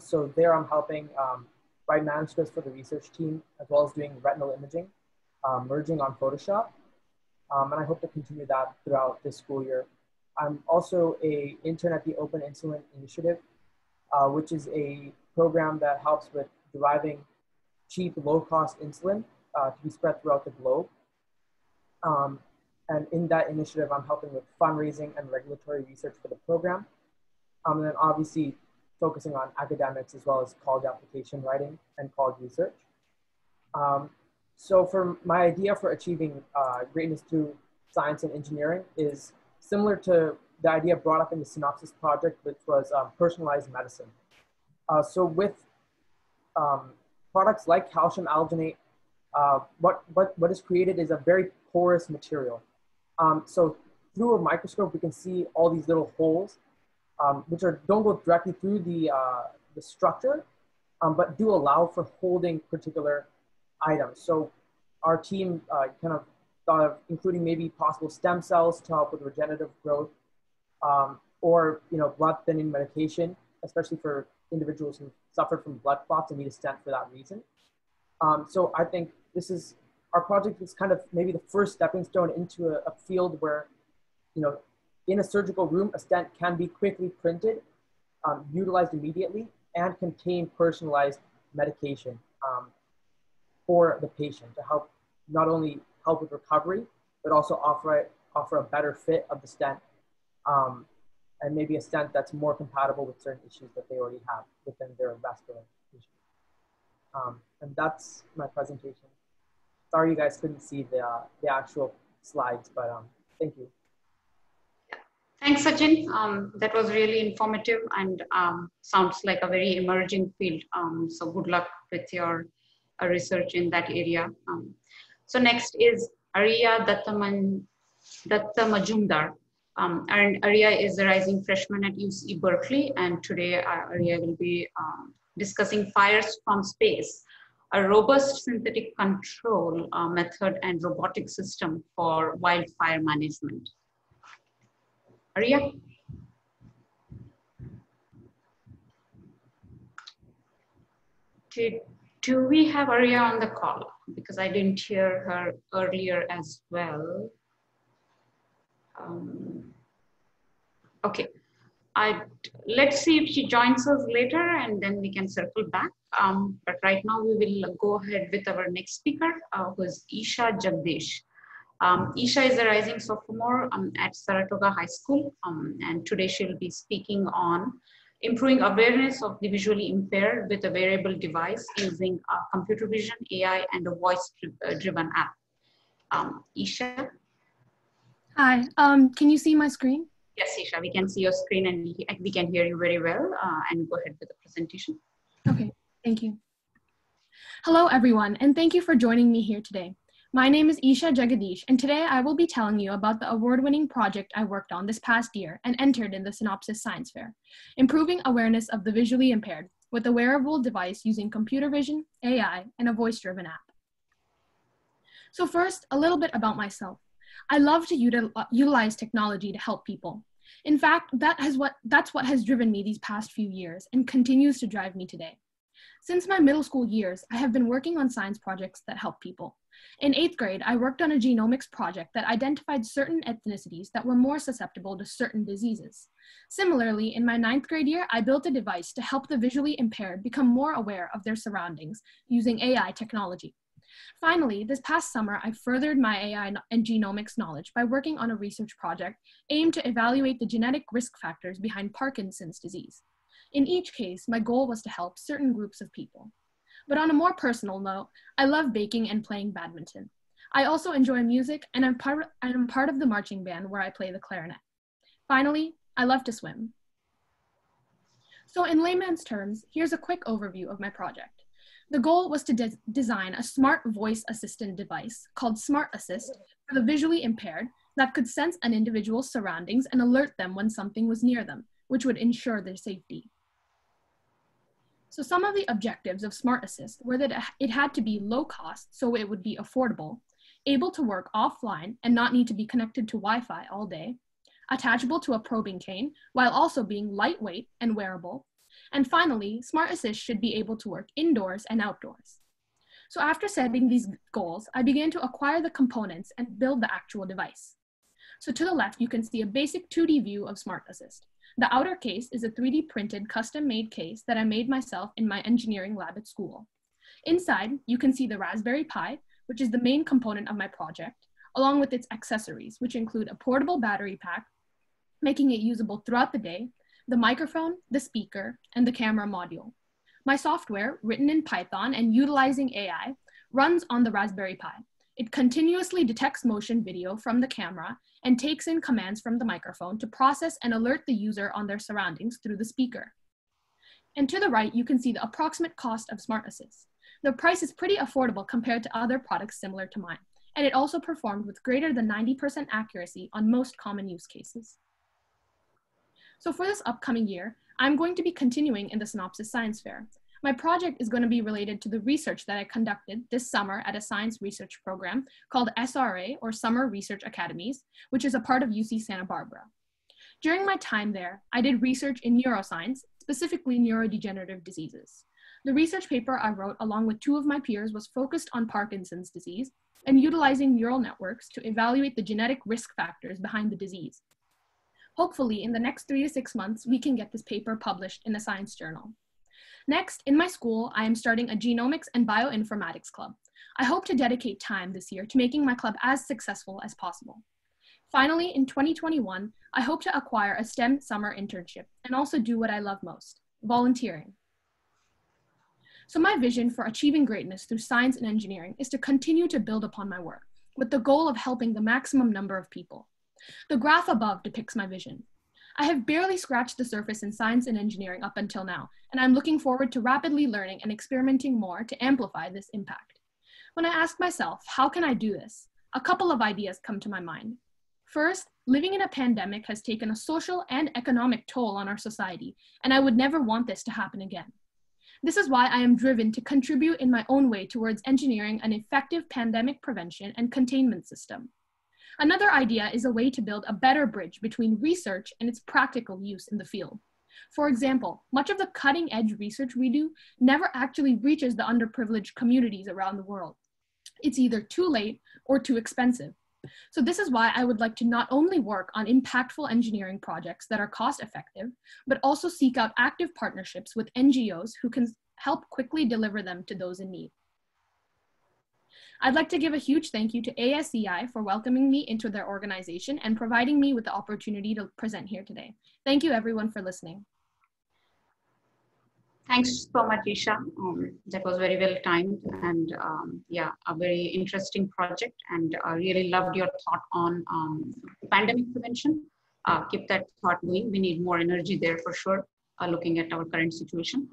So there I'm helping write manuscripts for the research team, as well as doing retinal imaging, merging on Photoshop. And I hope to continue that throughout this school year. I'm also an intern at the Open Insulin Initiative, which is a program that helps with deriving cheap, low-cost insulin to be spread throughout the globe. And in that initiative, I'm helping with fundraising and regulatory research for the program. And then obviously focusing on academics as well as college application writing and college research. So for my idea for achieving greatness through science and engineering is similar to the idea brought up in the Synopsis project, which was personalized medicine. So with products like calcium alginate, what is created is a very porous material. So through a microscope, we can see all these little holes, which don't go directly through the structure, but do allow for holding particular items. So our team kind of thought of including maybe possible stem cells to help with regenerative growth, or blood thinning medication, especially for individuals who suffered from blood clots and need a stent for that reason. So I think our project is kind of maybe the first stepping stone into a field where, in a surgical room, a stent can be quickly printed, utilized immediately, and contain personalized medication for the patient to help not only help with recovery, but also offer a better fit of the stent, and maybe a stent that's more compatible with certain issues that they already have within their vascular tissue. And that's my presentation. Sorry you guys couldn't see the actual slides, but thank you. Thanks, Sachin. That was really informative and sounds like a very emerging field. So good luck with your research in that area. So next is Arya Datta Majumdar. And Arya is a rising freshman at UC Berkeley. And today Arya will be discussing fires from space, a robust synthetic control method and robotic system for wildfire management. Arya? Do we have Arya on the call? Because I didn't hear her earlier as well. Okay, let's see if she joins us later and then we can circle back. But right now we will go ahead with our next speaker, who is Isha Jagdish. Isha is a rising sophomore at Saratoga High School, and today she'll be speaking on improving awareness of the visually impaired with a wearable device using computer vision, AI, and a voice-driven app. Isha? Hi, can you see my screen? Yes, Isha, we can see your screen and we can hear you very well. And go ahead with the presentation. Okay, thank you. Hello, everyone, and thank you for joining me here today. My name is Isha Jagadish, and today I will be telling you about the award-winning project I worked on this past year and entered in the Synopsys Science Fair, improving awareness of the visually impaired with a wearable device using computer vision, AI, and a voice-driven app. So first, a little bit about myself. I love to utilize technology to help people. In fact, that's what has driven me these past few years and continues to drive me today. Since my middle school years, I have been working on science projects that help people. In 8th grade, I worked on a genomics project that identified certain ethnicities that were more susceptible to certain diseases. Similarly, in my 9th grade year, I built a device to help the visually impaired become more aware of their surroundings using AI technology. Finally, this past summer, I furthered my AI and genomics knowledge by working on a research project aimed to evaluate the genetic risk factors behind Parkinson's disease. In each case, my goal was to help certain groups of people. But on a more personal note, I love baking and playing badminton. I also enjoy music, and I'm part of the marching band where I play the clarinet. Finally, I love to swim. So in layman's terms, here's a quick overview of my project. The goal was to design a smart voice assistant device called Smart Assist for the visually impaired that could sense an individual's surroundings and alert them when something was near them, which would ensure their safety. So some of the objectives of Smart Assist were that it had to be low cost, so it would be affordable, able to work offline and not need to be connected to Wi-Fi all day, attachable to a probing cane, while also being lightweight and wearable. And finally, Smart Assist should be able to work indoors and outdoors. So after setting these goals, I began to acquire the components and build the actual device. So to the left, you can see a basic 2D view of Smart Assist. The outer case is a 3D printed custom-made case that I made myself in my engineering lab at school. Inside, you can see the Raspberry Pi, which is the main component of my project, along with its accessories, which include a portable battery pack, making it usable throughout the day, the microphone, the speaker, and the camera module. My software, written in Python and utilizing AI, runs on the Raspberry Pi. It continuously detects motion video from the camera and takes in commands from the microphone to process and alert the user on their surroundings through the speaker. And to the right, you can see the approximate cost of Smart Assist. The price is pretty affordable compared to other products similar to mine, and it also performed with greater than 90% accuracy on most common use cases. So for this upcoming year, I'm going to be continuing in the Synopsys Science Fair. My project is going to be related to the research that I conducted this summer at a science research program called SRA, or Summer Research Academies, which is a part of UC Santa Barbara. During my time there, I did research in neuroscience, specifically neurodegenerative diseases. The research paper I wrote along with 2 of my peers was focused on Parkinson's disease and utilizing neural networks to evaluate the genetic risk factors behind the disease. Hopefully, in the next 3 to 6 months, we can get this paper published in a science journal. Next, in my school, I am starting a genomics and bioinformatics club. I hope to dedicate time this year to making my club as successful as possible. Finally, in 2021, I hope to acquire a STEM summer internship and also do what I love most, volunteering. So my vision for achieving greatness through science and engineering is to continue to build upon my work with the goal of helping the maximum number of people. The graph above depicts my vision. I have barely scratched the surface in science and engineering up until now, and I'm looking forward to rapidly learning and experimenting more to amplify this impact. When I ask myself, how can I do this? A couple of ideas come to my mind. First, living in a pandemic has taken a social and economic toll on our society, and I would never want this to happen again. This is why I am driven to contribute in my own way towards engineering an effective pandemic prevention and containment system. Another idea is a way to build a better bridge between research and its practical use in the field. For example, much of the cutting-edge research we do never actually reaches the underprivileged communities around the world. It's either too late or too expensive. So this is why I would like to not only work on impactful engineering projects that are cost-effective, but also seek out active partnerships with NGOs who can help quickly deliver them to those in need. I'd like to give a huge thank you to ASEI for welcoming me into their organization and providing me with the opportunity to present here today. Thank you everyone for listening. Thanks so much, Isha. That was very well timed and yeah, a very interesting project, and I really loved your thought on pandemic prevention. Keep that thought going. We need more energy there for sure, looking at our current situation.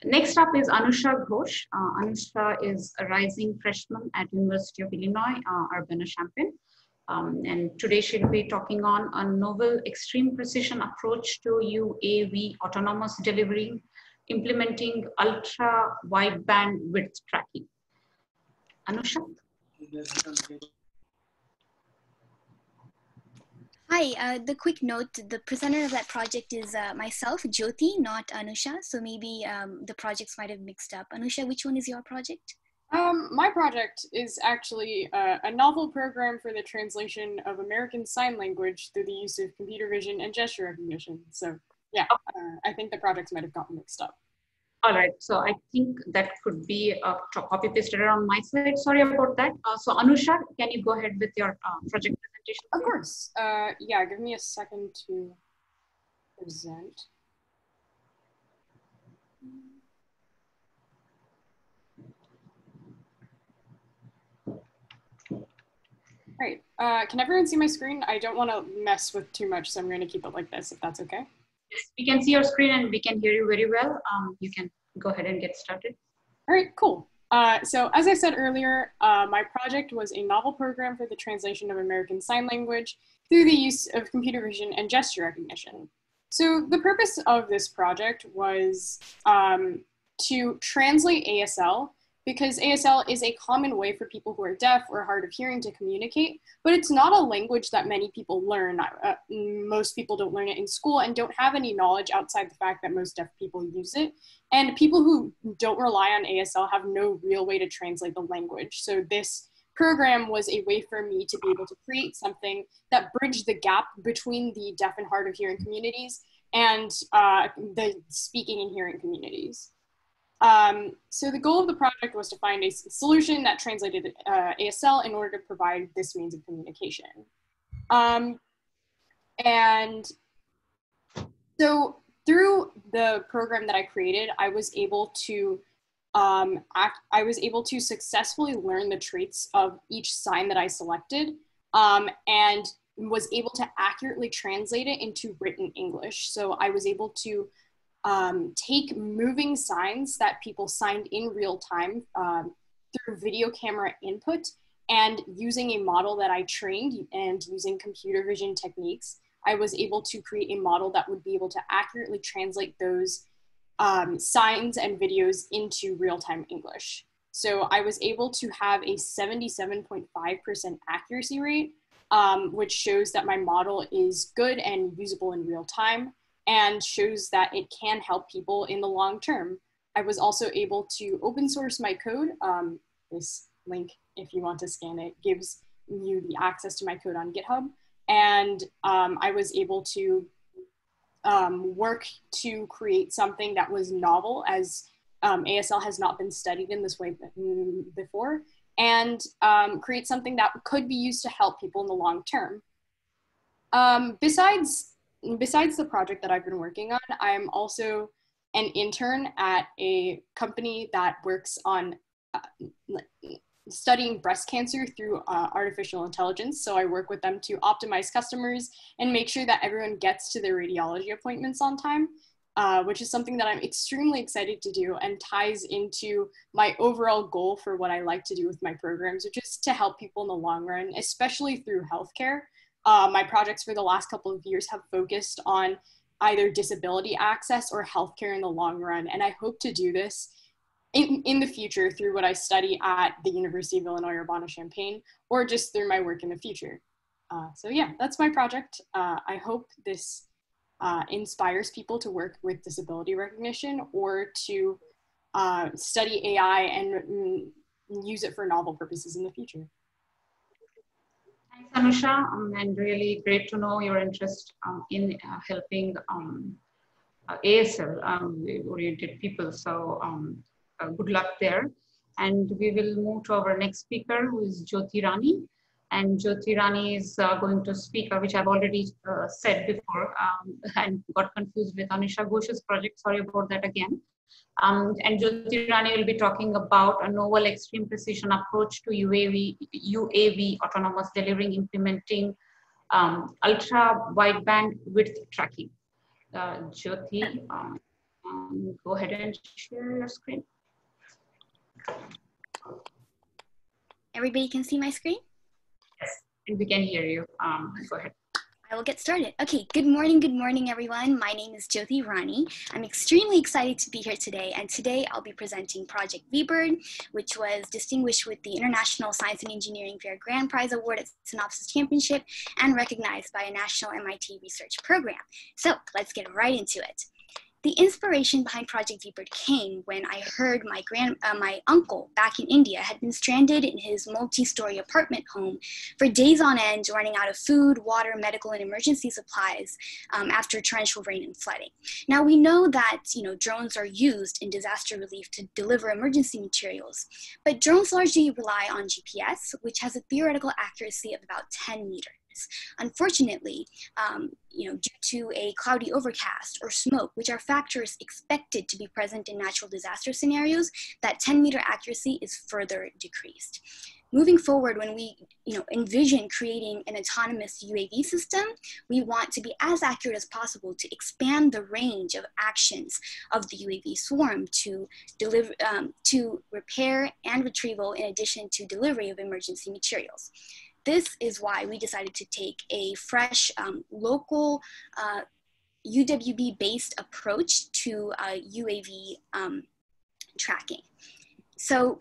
Next up is Anusha Ghosh. Anusha is a rising freshman at University of Illinois, Urbana-Champaign. And today she'll be talking on a novel extreme precision approach to UAV autonomous delivery, implementing ultra wideband width tracking. Anusha? Hi, the quick note, the presenter of that project is myself, Jyoti, not Anusha. So maybe the projects might have mixed up. Anusha, which one is your project? My project is actually a novel program for the translation of American Sign Language through the use of computer vision and gesture recognition. So yeah, I think the projects might have gotten mixed up. All right, so I think that could be copy pasted on my side. Sorry about that. So Anusha, can you go ahead with your project presentation? Of course. Yeah, give me a second to present. Right, can everyone see my screen? I don't want to mess with too much, so I'm going to keep it like this, if that's okay. Yes, we can see your screen and we can hear you very well. You can go ahead and get started. All right, cool. So as I said earlier, my project was a novel program for the translation of American Sign Language through the use of computer vision and gesture recognition. So the purpose of this project was to translate ASL, because ASL is a common way for people who are deaf or hard of hearing to communicate, but it's not a language that many people learn. Most people don't learn it in school and don't have any knowledge outside the fact that most deaf people use it. And people who don't rely on ASL have no real way to translate the language. So this program was a way for me to be able to create something that bridged the gap between the deaf and hard of hearing communities and the speaking and hearing communities. So the goal of the project was to find a solution that translated ASL in order to provide this means of communication. And so through the program that I created, I was able to successfully learn the traits of each sign that I selected, and was able to accurately translate it into written English. So I was able to take moving signs that people signed in real time through video camera input, and using a model that I trained and using computer vision techniques, I was able to create a model that would be able to accurately translate those signs and videos into real-time English. So I was able to have a 77.5% accuracy rate, which shows that my model is good and usable in real time, and shows that it can help people in the long term. I was also able to open source my code. This link, if you want to scan it, gives you the access to my code on GitHub. And I was able to work to create something that was novel, as ASL has not been studied in this way before, and create something that could be used to help people in the long term. Besides the project that I've been working on, I'm also an intern at a company that works on studying breast cancer through artificial intelligence. So I work with them to optimize customers and make sure that everyone gets to their radiology appointments on time, which is something that I'm extremely excited to do and ties into my overall goal for what I like to do with my programs, which is to help people in the long run, especially through healthcare. My projects for the last couple of years have focused on either disability access or healthcare in the long run. And I hope to do this in the future through what I study at the University of Illinois Urbana-Champaign, or just through my work in the future. So yeah, that's my project. I hope this inspires people to work with disability recognition or to study AI and use it for novel purposes in the future. Thanks, Anusha, and really great to know your interest in helping ASL oriented people. So good luck there. And we will move to our next speaker, who is Jyoti Rani. And Jyoti Rani is going to speak, which I've already said before, and got confused with Anisha Ghosh's project. Sorry about that again. And Jyoti Rani will be talking about a novel extreme precision approach to UAV autonomous delivering, implementing ultra wideband width tracking. Jyoti, go ahead and share your screen. Everybody can see my screen? Yes, and we can hear you. Go ahead. I will get started. Okay, good morning, everyone. My name is Jyoti Rani. I'm extremely excited to be here today, and today I'll be presenting Project V-Bird, which was distinguished with the International Science and Engineering Fair Grand Prize Award at Synopsis Championship and recognized by a national MIT research program. So let's get right into it. The inspiration behind Project V-Bird came when I heard my uncle back in India had been stranded in his multi-story apartment home for days on end, running out of food, water, medical, and emergency supplies after torrential rain and flooding. Now we know that drones are used in disaster relief to deliver emergency materials, but drones largely rely on GPS, which has a theoretical accuracy of about 10 meters. Unfortunately, due to a cloudy overcast or smoke, which are factors expected to be present in natural disaster scenarios, that 10-meter accuracy is further decreased. Moving forward, when we envision creating an autonomous UAV system, we want to be as accurate as possible to expand the range of actions of the UAV swarm to deliver, to repair and retrieval, in addition to delivery of emergency materials. This is why we decided to take a fresh, local UWB-based approach to UAV tracking. So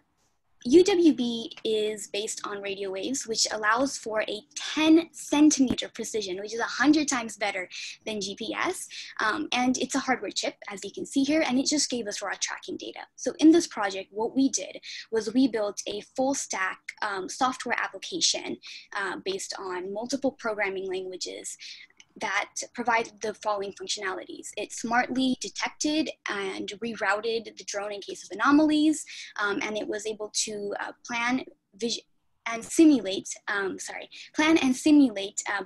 UWB is based on radio waves, which allows for a 10-centimeter precision, which is 100 times better than GPS. And it's a hardware chip, as you can see here, and it just gave us raw tracking data. So in this project, what we did was we built a full stack software application based on multiple programming languages that provided the following functionalities. It smartly detected and rerouted the drone in case of anomalies, and it was able to plan and simulate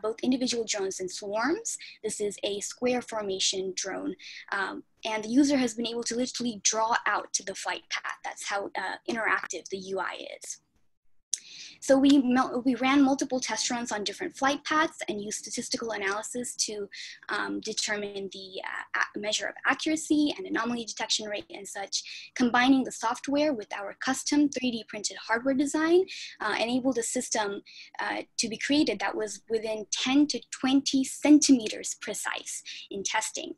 both individual drones and swarms. This is a square formation drone, and the user has been able to literally draw out to the flight path. That's how interactive the UI is. So we ran multiple test runs on different flight paths and used statistical analysis to determine the measure of accuracy and anomaly detection rate and such. Combining the software with our custom 3D printed hardware design enabled a system to be created that was within 10 to 20 centimeters precise in testing.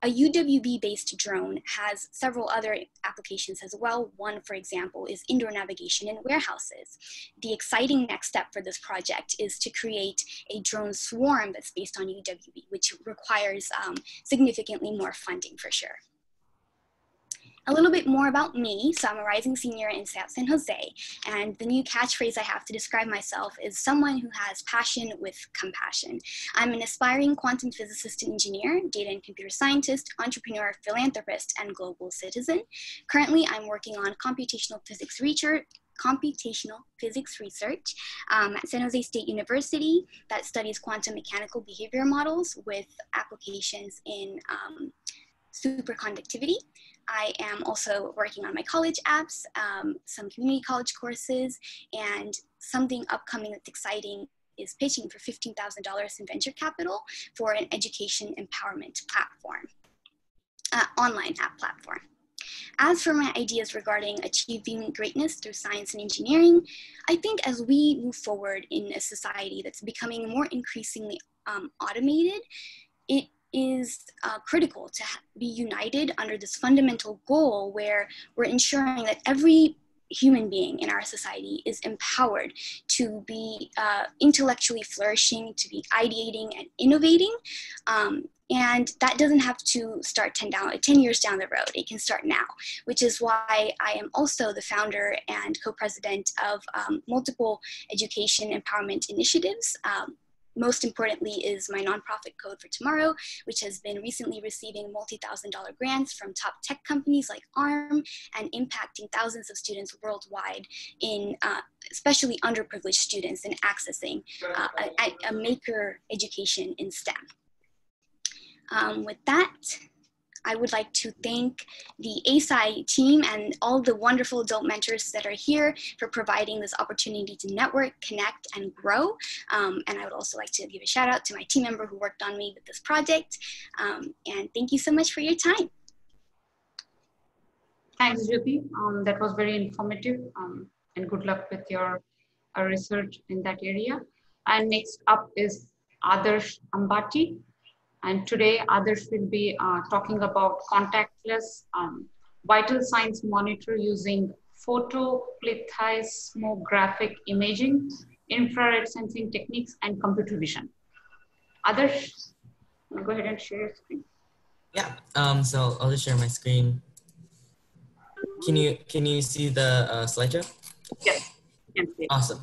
A UWB-based drone has several other applications as well. One, for example, is indoor navigation in warehouses. The exciting next step for this project is to create a drone swarm that's based on UWB, which requires significantly more funding for sure. A little bit more about me. So I'm a rising senior in San Jose, and the new catchphrase I have to describe myself is someone who has passion with compassion. I'm an aspiring quantum physicist and engineer, data and computer scientist, entrepreneur, philanthropist, and global citizen. Currently, I'm working on computational physics research at San Jose State University that studies quantum mechanical behavior models with applications in superconductivity. I am also working on my college apps, some community college courses, and something upcoming that's exciting is pitching for $15,000 in venture capital for an education empowerment platform, online app platform. As for my ideas regarding achieving greatness through science and engineering, I think as we move forward in a society that's becoming more increasingly automated, it is critical to be united under this fundamental goal where we're ensuring that every human being in our society is empowered to be intellectually flourishing, to be ideating and innovating. And that doesn't have to start 10 years down the road. It can start now, which is why I am also the founder and co-president of multiple education empowerment initiatives most importantly is my nonprofit Code for Tomorrow, which has been recently receiving multi-$1,000 grants from top tech companies like ARM and impacting thousands of students worldwide in especially underprivileged students in accessing a maker education in STEM. With that, I would like to thank the ASEI team and all the wonderful adult mentors that are here for providing this opportunity to network, connect, and grow. And I would also like to give a shout out to my team member who worked on me with this project. And thank you so much for your time. Thanks, Jyoti. That was very informative, and good luck with your research in that area. And next up is Adarsh Ambati. And today, Adarsh will be talking about contactless vital signs monitor using photoplethysmographic imaging, infrared sensing techniques, and computer vision. Adarsh, go ahead and share your screen. Yeah, so I'll just share my screen. Can you see the slideshow? Yes, you can see it. Awesome.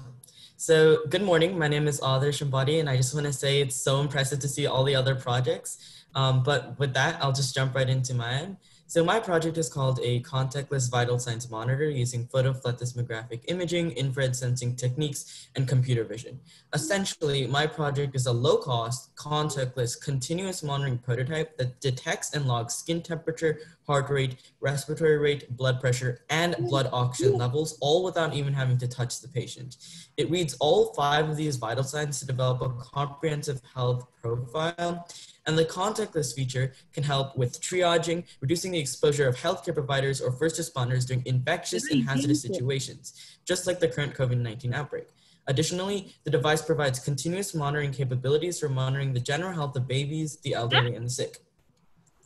So good morning, my name is Adarsh Ambati, and I just want to say it's so impressive to see all the other projects. But with that, I'll just jump right into mine. So my project is called a contactless vital signs monitor using photoplethysmographic imaging, infrared sensing techniques, and computer vision. Essentially, my project is a low-cost, contactless, continuous monitoring prototype that detects and logs skin temperature, heart rate, respiratory rate, blood pressure, and blood oxygen levels, all without even having to touch the patient. It reads all 5 of these vital signs to develop a comprehensive health profile. And the contactless feature can help with triaging, reducing the exposure of healthcare providers or first responders during infectious and hazardous situations, just like the current COVID-19 outbreak. Additionally, the device provides continuous monitoring capabilities for monitoring the general health of babies, the elderly, and the sick.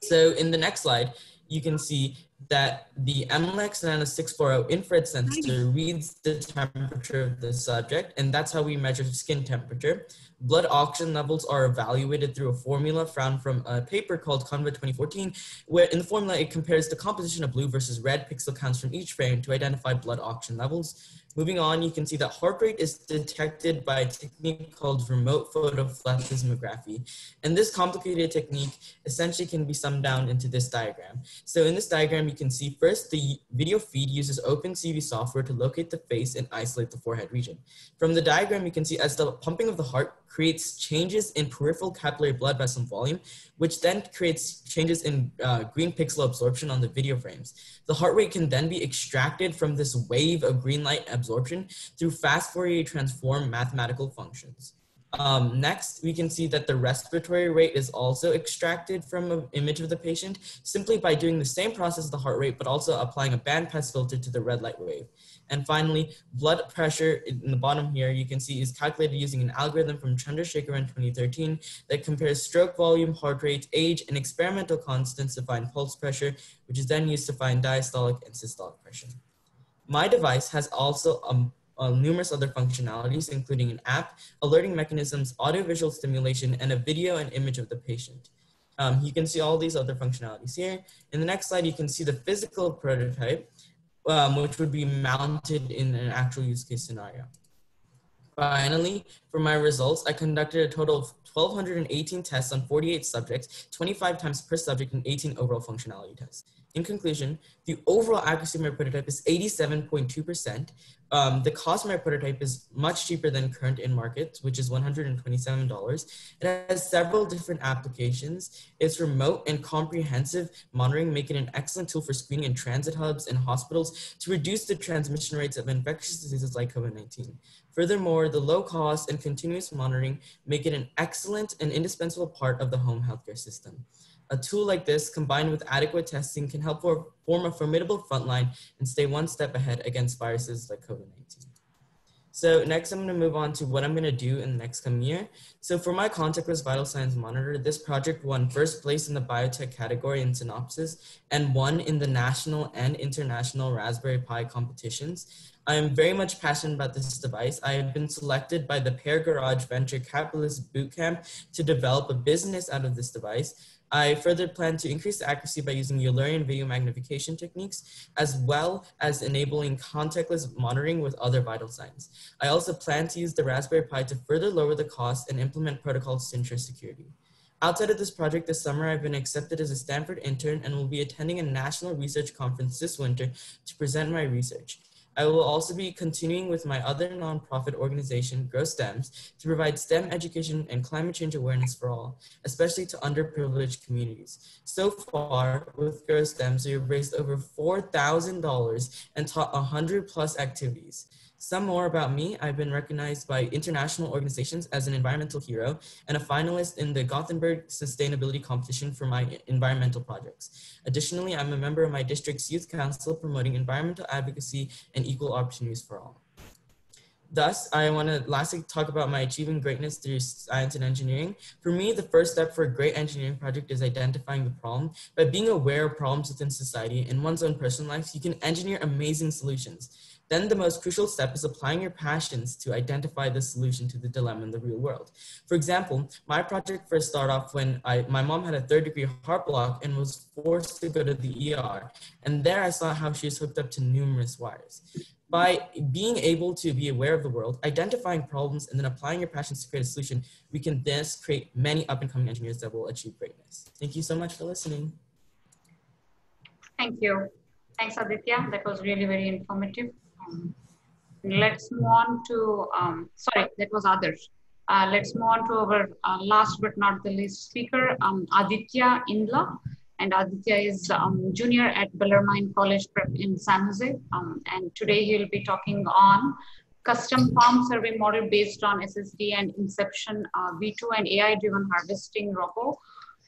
So in the next slide, you can see that the MLX 9640 infrared sensor reads the temperature of the subject, and that's how we measure skin temperature. Blood oxygen levels are evaluated through a formula found from a paper called Conva 2014, where in the formula it compares the composition of blue versus red pixel counts from each frame to identify blood oxygen levels. Moving on, you can see that heart rate is detected by a technique called remote photoplethysmography. And this complicated technique essentially can be summed down into this diagram. So in this diagram, you can see first the video feed uses OpenCV software to locate the face and isolate the forehead region. From the diagram, you can see as the pumping of the heart creates changes in peripheral capillary blood vessel volume, which then creates changes in green pixel absorption on the video frames. The heart rate can then be extracted from this wave of green light absorption through fast Fourier transform mathematical functions. Next, we can see that the respiratory rate is also extracted from an image of the patient simply by doing the same process as the heart rate, but also applying a bandpass filter to the red light wave. And finally, blood pressure in the bottom here, you can see is calculated using an algorithm from Chandrasekhar in 2013 that compares stroke volume, heart rate, age, and experimental constants to find pulse pressure, which is then used to find diastolic and systolic pressure. My device has also numerous other functionalities, including an app, alerting mechanisms, audiovisual stimulation, and a video and image of the patient. You can see all these other functionalities here. In the next slide, you can see the physical prototype, which would be mounted in an actual use case scenario. Finally, for my results, I conducted a total of 1,218 tests on 48 subjects, 25 times per subject, and 18 overall functionality tests. In conclusion, the overall accuracy of my prototype is 87.2%. The cost of my prototype is much cheaper than current in market, which is $127. It has several different applications. Its remote and comprehensive monitoring make it an excellent tool for screening in transit hubs and hospitals to reduce the transmission rates of infectious diseases like COVID-19. Furthermore, the low cost and continuous monitoring make it an excellent and indispensable part of the home healthcare system. A tool like this, combined with adequate testing, can help form a formidable frontline and stay one step ahead against viruses like COVID-19. So next, I'm going to move on to what I'm going to do in the next coming year. So for my contactless vital signs monitor, this project won first place in the biotech category in Synopsis and won in the national and international Raspberry Pi competitions. I am very much passionate about this device. I have been selected by the Pear Garage Venture Capitalist Bootcamp to develop a business out of this device. I further plan to increase the accuracy by using Eulerian video magnification techniques, as well as enabling contactless monitoring with other vital signs. I also plan to use the Raspberry Pi to further lower the cost and implement protocols to ensure security. Outside of this project this summer, I've been accepted as a Stanford intern and will be attending a national research conference this winter to present my research. I will also be continuing with my other nonprofit organization, Grow Stems, to provide STEM education and climate change awareness for all, especially to underprivileged communities. So far, with Grow Stems, we have raised over $4,000 and taught 100+ activities. Some more about me: I've been recognized by international organizations as an environmental hero and a finalist in the Gothenburg Sustainability Competition for my environmental projects. Additionally, I'm a member of my district's youth council promoting environmental advocacy and equal opportunities for all. Thus, I want to lastly talk about my achieving greatness through science and engineering. For me, the first step for a great engineering project is identifying the problem. By being aware of problems within society and one's own personal life, you can engineer amazing solutions. Then the most crucial step is applying your passions to identify the solution to the dilemma in the real world. For example, my project first started off when my mom had a 3rd-degree heart block and was forced to go to the ER. And there I saw how she was hooked up to numerous wires. By being able to be aware of the world, identifying problems, and then applying your passions to create a solution, we can thus create many up-and-coming engineers that will achieve greatness. Thank you so much for listening. Thank you. Thanks, Aditya. That was really very informative. Let's move on to, sorry, that was others. Let's move on to our last but not the least speaker, Aditya Indla. And Aditya is junior at Bellarmine College Prep in San Jose. And today he'll be talking on custom farm survey model based on SSD and Inception V2 and AI-driven harvesting robo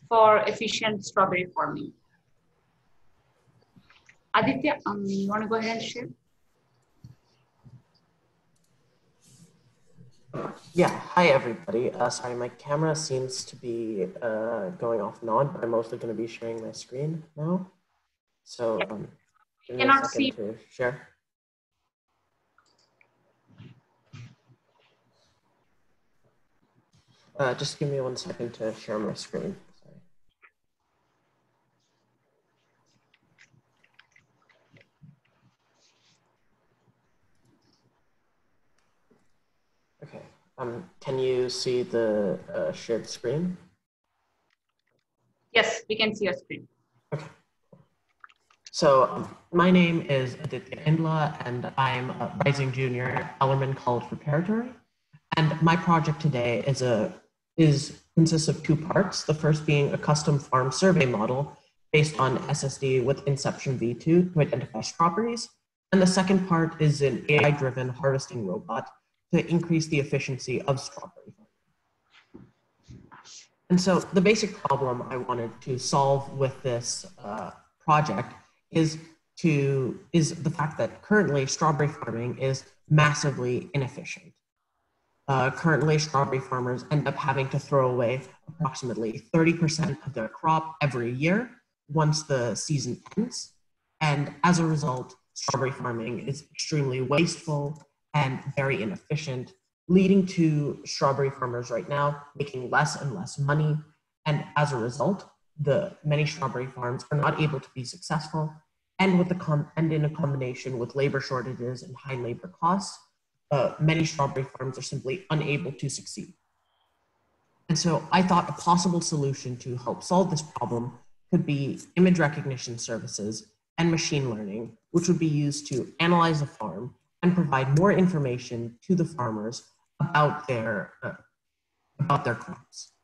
for efficient strawberry farming. Aditya, you want to go ahead and share? Yeah, hi everybody. Sorry, my camera seems to be going off and on, but I'm mostly going to be sharing my screen now. So give me a second to share. Just give me 1 second to share my screen. Sorry. Okay. Can you see the shared screen? Yes, we can see your screen. Okay. So my name is Aditya Indla, and I'm a rising junior at Bellarmine College Preparatory. And my project today consists of 2 parts. The first being a custom farm survey model based on SSD with Inception V2 to identify strawberries. And the second part is an AI-driven harvesting robot to increase the efficiency of strawberry farming. And so the basic problem I wanted to solve with this project is the fact that currently strawberry farming is massively inefficient. Currently, strawberry farmers end up having to throw away approximately 30% of their crop every year once the season ends. And as a result, strawberry farming is extremely wasteful and very inefficient, leading to strawberry farmers right now making less and less money. And as a result, many strawberry farms are not able to be successful. And in a combination with labor shortages and high labor costs, many strawberry farms are simply unable to succeed. And so I thought a possible solution to help solve this problem could be image recognition services and machine learning, which would be used to analyze a farm and provide more information to the farmers about their crops.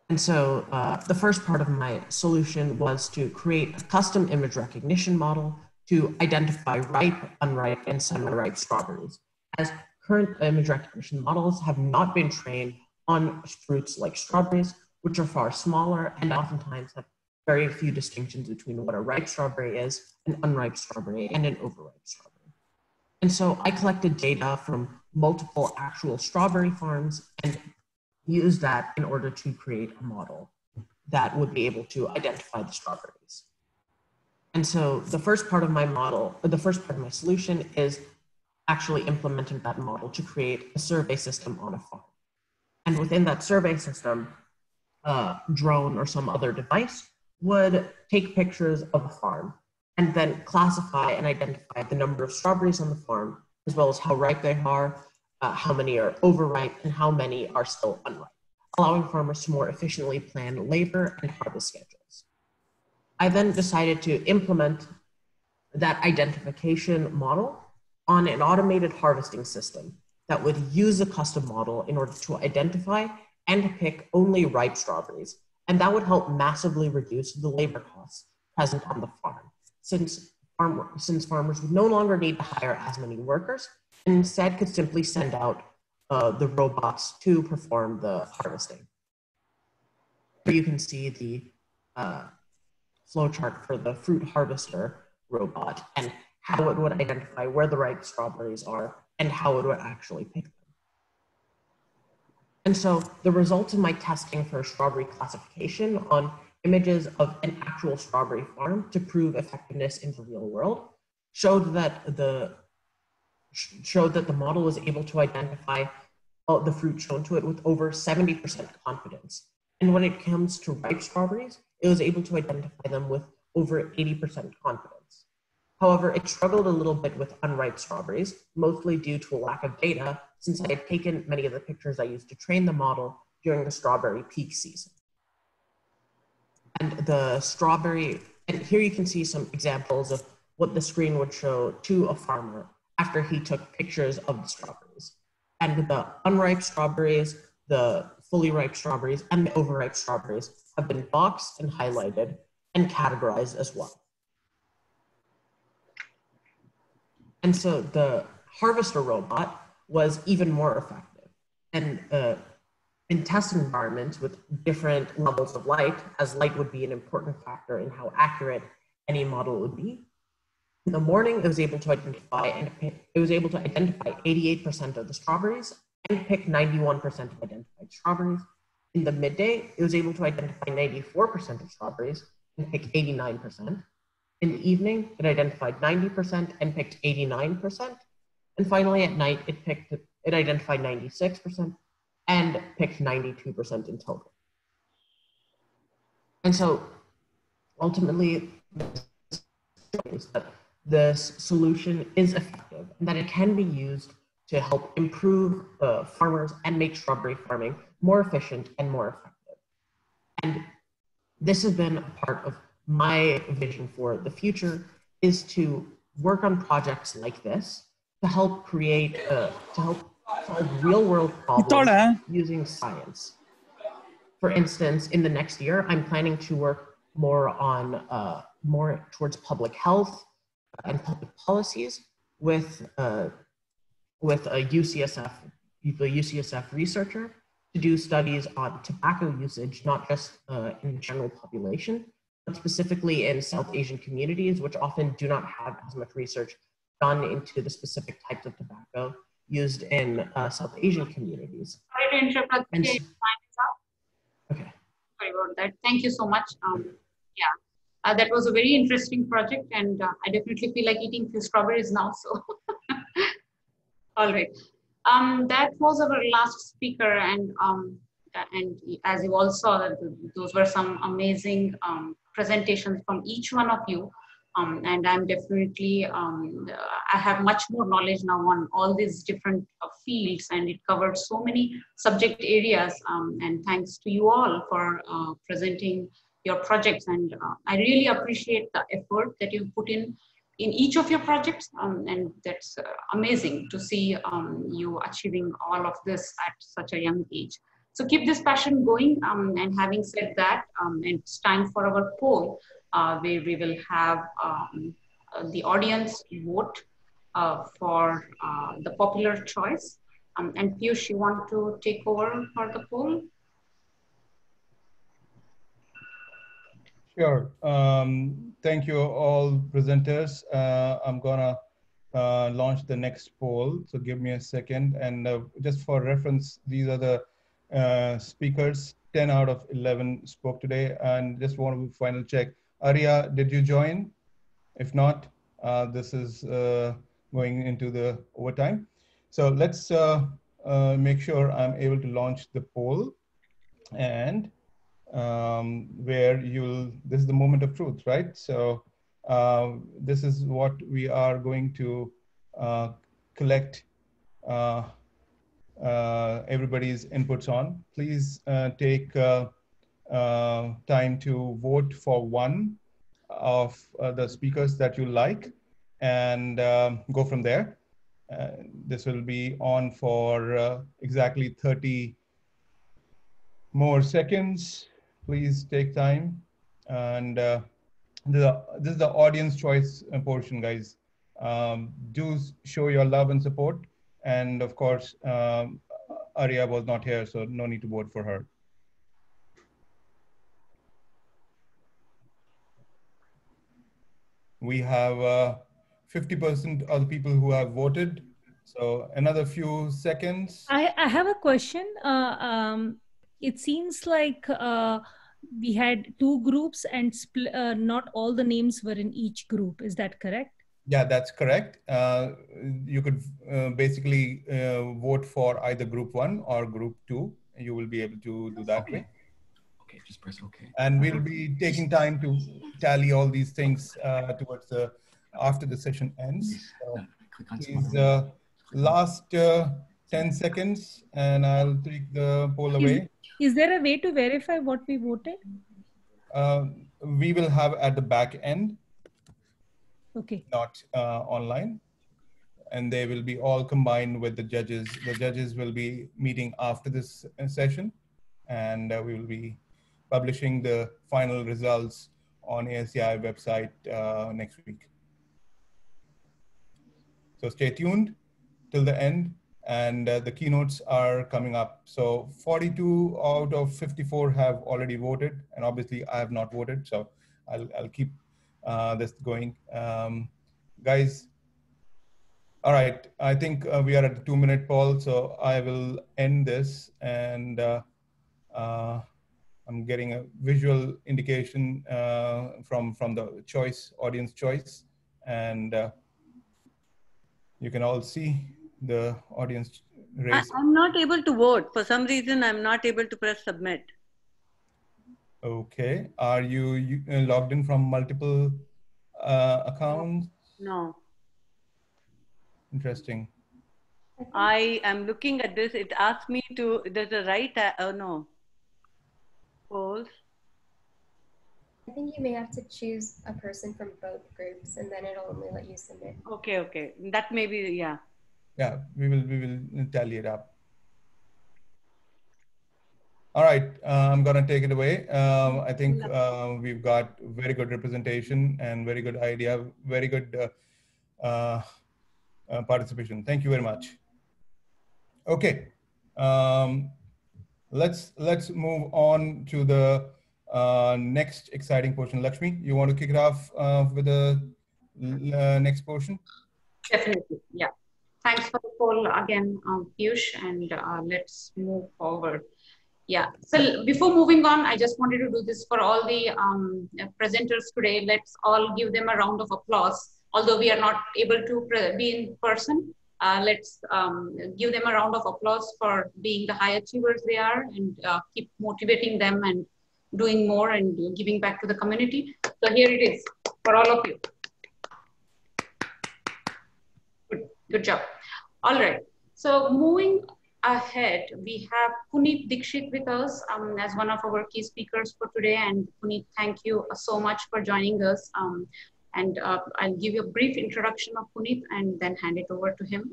And so the first part of my solution was to create a custom image recognition model to identify ripe, unripe, and semi-ripe strawberries, as current image recognition models have not been trained on fruits like strawberries, which are far smaller and oftentimes have very few distinctions between what a ripe strawberry is, an unripe strawberry, and an overripe strawberry. And so I collected data from multiple actual strawberry farms and used that in order to create a model that would be able to identify the strawberries. And so the first part of my model, or the first part of my solution is actually implementing that model to create a survey system on a farm. And within that survey system, a drone or some other device would take pictures of a farm and then classify and identify the number of strawberries on the farm, as well as how ripe they are, how many are overripe, and how many are still unripe, allowing farmers to more efficiently plan labor and harvest schedules. I then decided to implement that identification model on an automated harvesting system that would use a custom model in order to identify and pick only ripe strawberries. And that would help massively reduce the labor costs present on the farm, since farmers would no longer need to hire as many workers and instead could simply send out the robots to perform the harvesting. Here you can see the flowchart for the fruit harvester robot and how it would identify where the ripe strawberries are and how it would actually pick them. And so the results of my testing for strawberry classification on images of an actual strawberry farm to prove effectiveness in the real world showed that the model was able to identify the fruit shown to it with over 70% confidence. And when it comes to ripe strawberries, it was able to identify them with over 80% confidence. However, it struggled a little bit with unripe strawberries, mostly due to a lack of data, since I had taken many of the pictures I used to train the model during the strawberry peak season. And here you can see some examples of what the screen would show to a farmer after he took pictures of the strawberries. And the unripe strawberries, the fully ripe strawberries, and the overripe strawberries have been boxed and highlighted and categorized as well. And so the harvester robot was even more effective. And in test environments with different levels of light, as light would be an important factor in how accurate any model would be, in the morning, it was able to identify 88% of the strawberries and pick 91% of identified strawberries. In the midday, it was able to identify 94% of strawberries and pick 89%. In the evening, it identified 90% and picked 89%. And finally, at night, it identified 96% and picked 92% in total. And so ultimately, this solution is effective and that it can be used to help improve farmers and make strawberry farming more efficient and more effective. And this has been a part of my vision for the future, is to work on projects like this to help create, to help solve real world problems using science. For instance, in the next year, I'm planning to work more on, more towards public health and public policies with a UCSF researcher to do studies on tobacco usage, not just in the general population, but specifically in South Asian communities, which often do not have as much research done into the specific types of tobacco used in South Asian communities. Sorry to interrupt, but time is up. Okay. Sorry about that. Thank you so much. That was a very interesting project, and I definitely feel like eating few strawberries now. So, all right. That was our last speaker, and as you all saw, that those were some amazing presentations from each one of you. And I'm definitely, I have much more knowledge now on all these different fields, and it covered so many subject areas. And thanks to you all for presenting your projects. And I really appreciate the effort that you put in each of your projects. And that's amazing to see you achieving all of this at such a young age. So keep this passion going. And having said that, it's time for our poll, where we will have the audience vote for the popular choice. And Piyush, you want to take over for the poll? Sure. Thank you all presenters. I'm gonna launch the next poll. So give me a second. And just for reference, these are the speakers. 10 out of 11 spoke today. And just want to final check. Arya, did you join? If not, this is going into the overtime. So let's make sure I'm able to launch the poll, and where this is the moment of truth, right? So this is what we are going to collect everybody's inputs on. Please take time to vote for one of the speakers that you like, and go from there. This will be on for exactly 30 more seconds. Please take time. And this is the audience choice portion, guys. Do show your love and support. And of course, Arya was not here, so no need to vote for her. We have 50% of the people who have voted. So another few seconds. I have a question. It seems like we had two groups and not all the names were in each group. Is that correct? Yeah, that's correct. You could basically vote for either group 1 or group 2. You will be able to do that way. Okay, just press OK. And we'll be taking time to tally all these things towards after the session ends. So please, last 10 seconds, and I'll take the poll away. Is there a way to verify what we voted? We will have at the back end. Okay. Not online. And they will be all combined with the judges. The judges will be meeting after this session, and we will be publishing the final results on ASEI website next week. So stay tuned till the end, and the keynotes are coming up. So 42 out of 54 have already voted, and obviously I have not voted, so I'll keep this going. Guys, all right, I think we are at the 2-minute poll, so I will end this, and I'm getting a visual indication from the audience choice, and you can all see the audience race. I'm not able to vote. For some reason, I'm not able to press submit. Okay, are you logged in from multiple accounts? No. Interesting. I am looking at this. It asks me to, there's a right, oh no. Polls. I think you may have to choose a person from both groups, and then it'll only let you submit. Okay, okay. That may be, yeah. Yeah, we will tally it up. All right, I'm gonna take it away. I think we've got very good representation and very good idea, very good participation. Thank you very much. Okay, let's move on to the next exciting portion. Lakshmi, you want to kick it off with the next portion? Definitely, yeah. Thanks for the poll again, Piyush, and let's move forward. Yeah, so before moving on, I just wanted to do this for all the presenters today. Let's all give them a round of applause. Although we are not able to be in person, let's give them a round of applause for being the high achievers they are, and keep motivating them and doing more and giving back to the community. So here it is for all of you. Good job. All right. So moving ahead, we have Puneet Dixit with us as one of our key speakers for today. And Puneet, thank you so much for joining us. I'll give you a brief introduction of Puneet and then hand it over to him.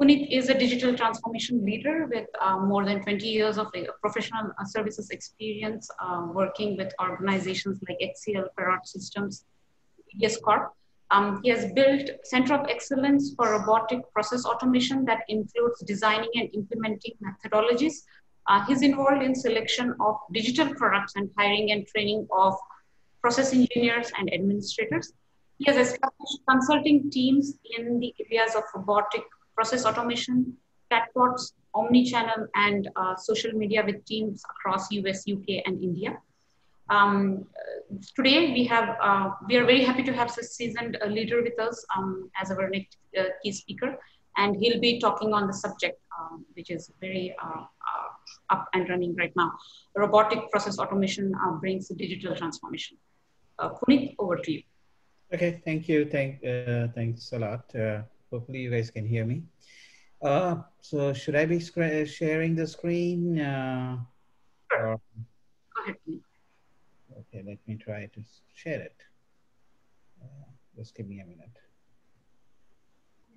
Puneet is a digital transformation leader with more than 20 years of professional services experience working with organizations like HCL, Perot Systems, ES Corp. He has built Center of Excellence for Robotic Process Automation that includes designing and implementing methodologies. He's involved in selection of digital products and hiring and training of process engineers and administrators. He has established consulting teams in the areas of robotic process automation, chatbots, omnichannel, and social media with teams across US, UK, and India. today we are very happy to have a seasoned leader with us as our next key speaker, and he'll be talking on the subject which is very up and running right now. Robotic process automation brings digital transformation. Puneet, over to you. Okay, thank you. Thanks a lot. Hopefully you guys can hear me. So should I be sharing the screen? Sure. Go ahead, Puneet. Okay, let me try to share it. Just give me a minute.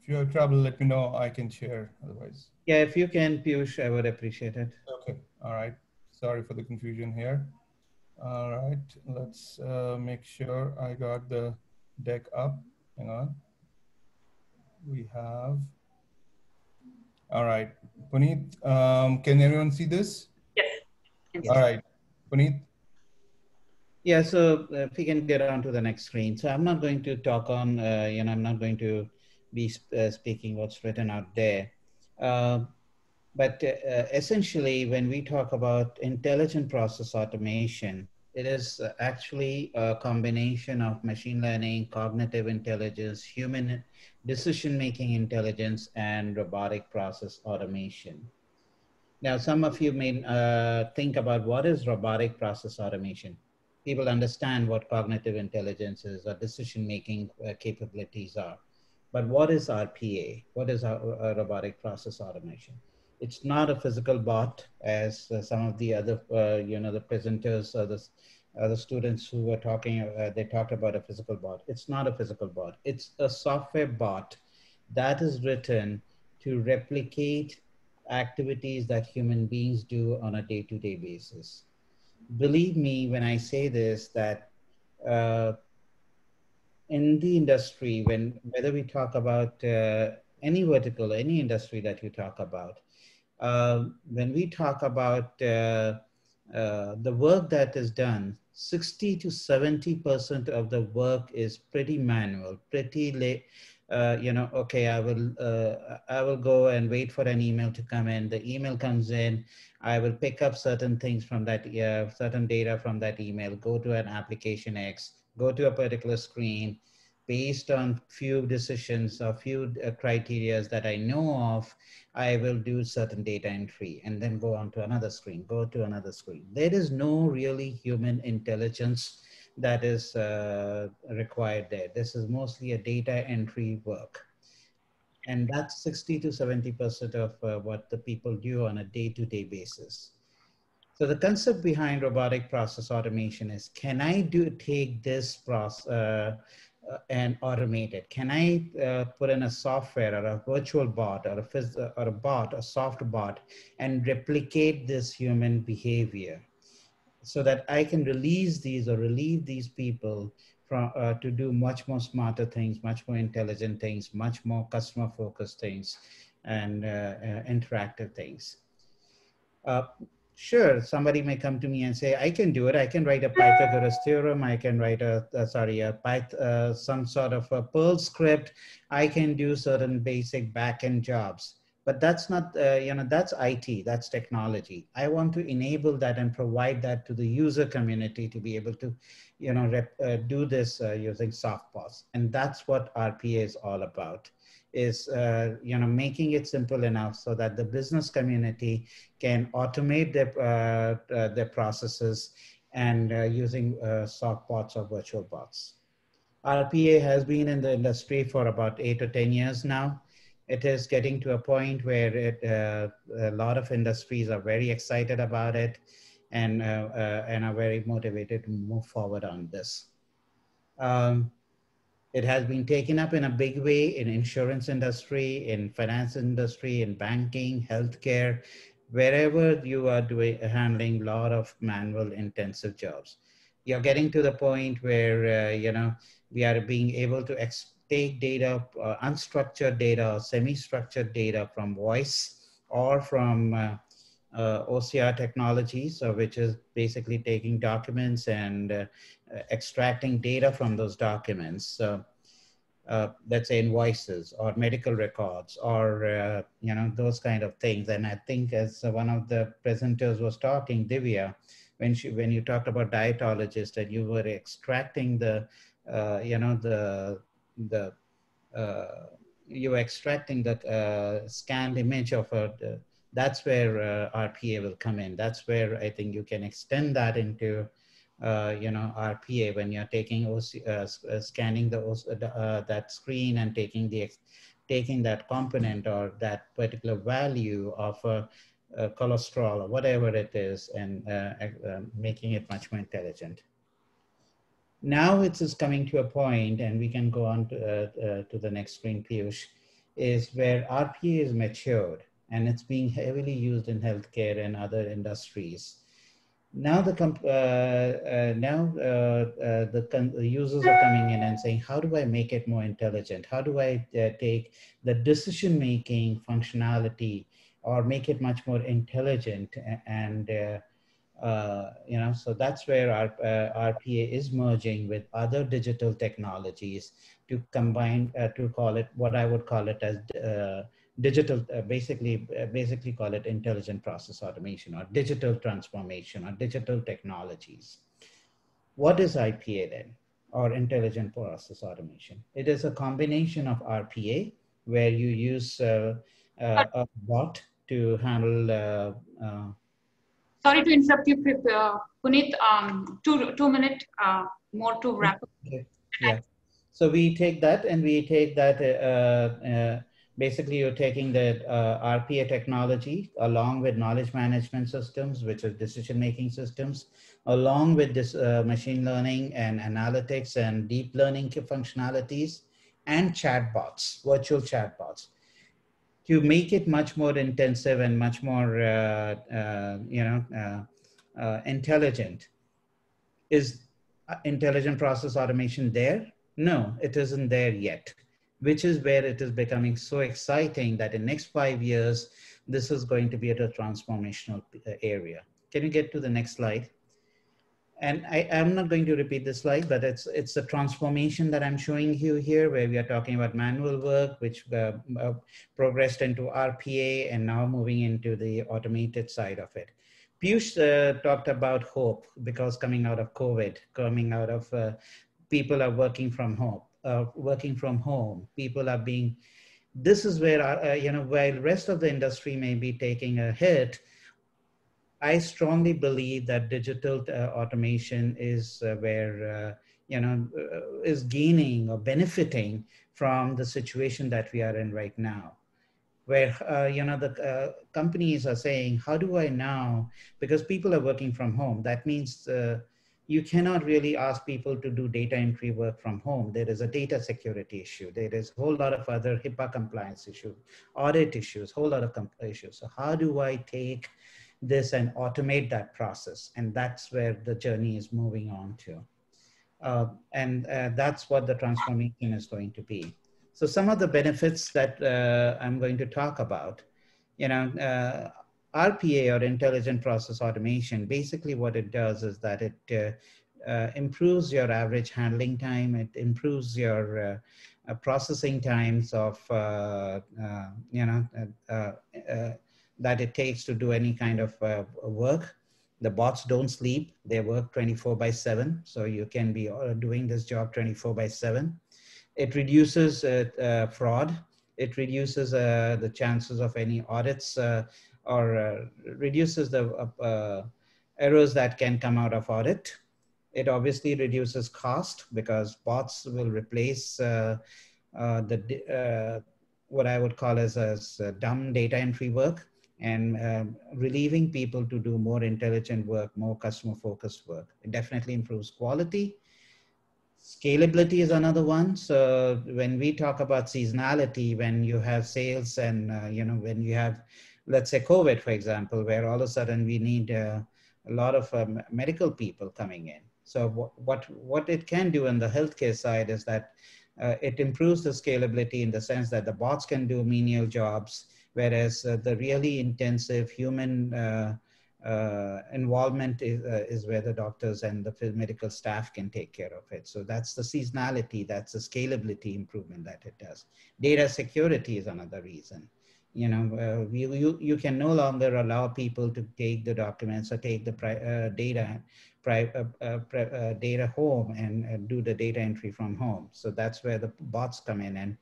If you have trouble, let me know. I can share otherwise. Yeah, if you can, Piyush, I would appreciate it. Okay, all right. Sorry for the confusion here. All right, let's make sure I got the deck up. Hang on. We have, all right. Puneet, can everyone see this? Yes. All right, Puneet. Yeah, so if we can get on to the next screen. So I'm not going to talk on, I'm not going to be speaking what's written out there. But essentially, when we talk about intelligent process automation, it is actually a combination of machine learning, cognitive intelligence, human decision-making intelligence, and robotic process automation. Now, some of you may think about what is robotic process automation. People understand what cognitive intelligence is or decision-making capabilities are. But what is RPA? What is our robotic process automation? It's not a physical bot, as some of the other, the presenters or the students who were talking, they talked about a physical bot. It's not a physical bot. It's a software bot that is written to replicate activities that human beings do on a day-to-day basis. Believe me when I say this, that in the industry, whether we talk about any vertical, any industry that you talk about, when we talk about the work that is done, 60 to 70% of the work is pretty manual, pretty late. Okay, I will go and wait for an email to come in. The email comes in. I will pick up certain things from that, certain data from that email, go to an application X, go to a particular screen, based on few decisions or few criteria that I know of, I will do certain data entry and then go on to another screen, go to another screen. There is no really human intelligence that is required there. This is mostly a data entry work. And that's 60 to 70% of what the people do on a day-to-day basis. So the concept behind robotic process automation is, can I take this process and automate it? Can I put in a software or a virtual bot or a soft bot, and replicate this human behavior so that I can release these or relieve these people from, to do much more smarter things, much more intelligent things, much more customer focused things, and interactive things. Sure, somebody may come to me and say, I can do it. I can write a Pythagoras theorem. I can write some sort of a Perl script. I can do certain basic backend jobs. But that's not, that's IT, that's technology. I want to enable that and provide that to the user community to be able to, do this using softbots. And that's what RPA is all about, is, making it simple enough so that the business community can automate their processes and using softbots or virtual bots. RPA has been in the industry for about 8 or 10 years now. It is getting to a point where a lot of industries are very excited about it and are very motivated to move forward on this. It has been taken up in a big way in insurance industry, in finance industry, in banking, healthcare, wherever you are handling a lot of manual intensive jobs. You're getting to the point where, we are being able to take data, unstructured data, semi-structured data from voice or from OCR technologies, which is basically taking documents and extracting data from those documents. So let's say invoices or medical records or, those kind of things. And I think as one of the presenters was talking, Divya, when you talked about dietologist, that you were extracting the, you were extracting the scanned image of that's where RPA will come in. That's where I think you can extend that into, RPA when you're taking scanning that screen and taking that component or that particular value of cholesterol or whatever it is, and making it much more intelligent. Now it is coming to a point, and we can go on to the next screen, Piyush, is where RPA is matured and it's being heavily used in healthcare and other industries. Now the users are coming in and saying, how do I make it more intelligent? How do I take the decision-making functionality or make it much more intelligent? And so that's where our RPA is merging with other digital technologies to combine, to call it what I would call it as digital, basically call it intelligent process automation or digital transformation or digital technologies. What is IPA then, or intelligent process automation? It is a combination of RPA, where you use a bot to handle. Sorry to interrupt you, Puneet. 2 minutes more to wrap up. Okay. Yeah. So we take that, and we take that. Basically, you're taking the RPA technology along with knowledge management systems, which are decision-making systems, along with this machine learning and analytics and deep learning functionalities, and chatbots, virtual chatbots, to make it much more intensive and much more, intelligent. Is intelligent process automation there? No, it isn't there yet, which is where it is becoming so exciting that in next 5 years, this is going to be at a transformational area. Can you get to the next slide? And I'm not going to repeat this slide, but it's a transformation that I'm showing you here, where we are talking about manual work, which progressed into RPA and now moving into the automated side of it. Piyush talked about hope, because coming out of COVID, coming out of people are working from home, people are being, this is where, while the rest of the industry may be taking a hit, I strongly believe that digital automation is where, is gaining or benefiting from the situation that we are in right now, where, the companies are saying, how do I now, because people are working from home, that means you cannot really ask people to do data entry work from home. There is a data security issue. There is a whole lot of other HIPAA compliance issues, audit issues, whole lot of issues. So how do I take this and automate that process? And that's where the journey is moving on to. And that's what the transformation is going to be. So some of the benefits that I'm going to talk about, RPA, or intelligent process automation, basically what it does is that it improves your average handling time. It improves your processing times of, that it takes to do any kind of work. The bots don't sleep. They work 24/7. So you can be doing this job 24/7. It reduces fraud. It reduces the chances of any audits, or reduces the errors that can come out of audit. It obviously reduces cost, because bots will replace what I would call as dumb data entry work, and relieving people to do more intelligent work, more customer-focused work. It definitely improves quality. Scalability is another one. So when we talk about seasonality, when you have sales and, when you have, let's say COVID, for example, where all of a sudden we need a lot of medical people coming in. So what it can do on the healthcare side is that it improves the scalability in the sense that the bots can do menial jobs, whereas the really intensive human involvement is where the doctors and the medical staff can take care of it. So that's the seasonality, that's the scalability improvement that it does. Data security is another reason. You can no longer allow people to take the documents or take the data home and do the data entry from home. So that's where the bots come in, and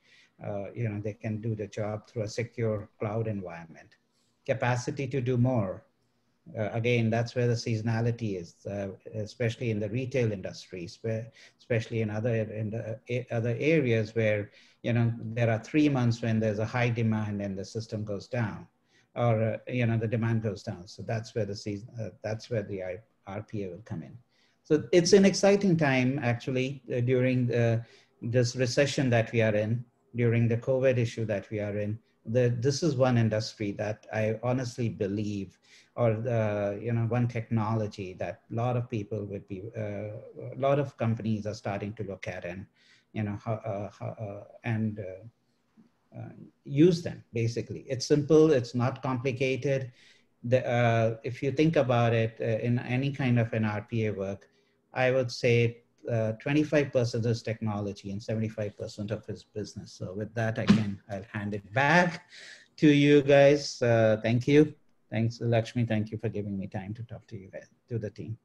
they can do the job through a secure cloud environment. Capacity to do more. Again, that's where the seasonality is, especially in the retail industry, especially in other areas where there are 3 months when there's a high demand and the system goes down, or the demand goes down. So that's where that's where the RPA will come in. So it's an exciting time actually during this recession that we are in, during the COVID issue that we are in. This is one industry that I honestly believe, or one technology that a lot of people would be, a lot of companies are starting to look at and use them. Basically, it's simple. It's not complicated. If you think about it, in any kind of an RPA work, I would say 25% is technology and 75% of his business. So with that, I'll hand it back to you guys. Thank you. Thanks, Lakshmi. Thank you for giving me time to talk to you guys, to the team.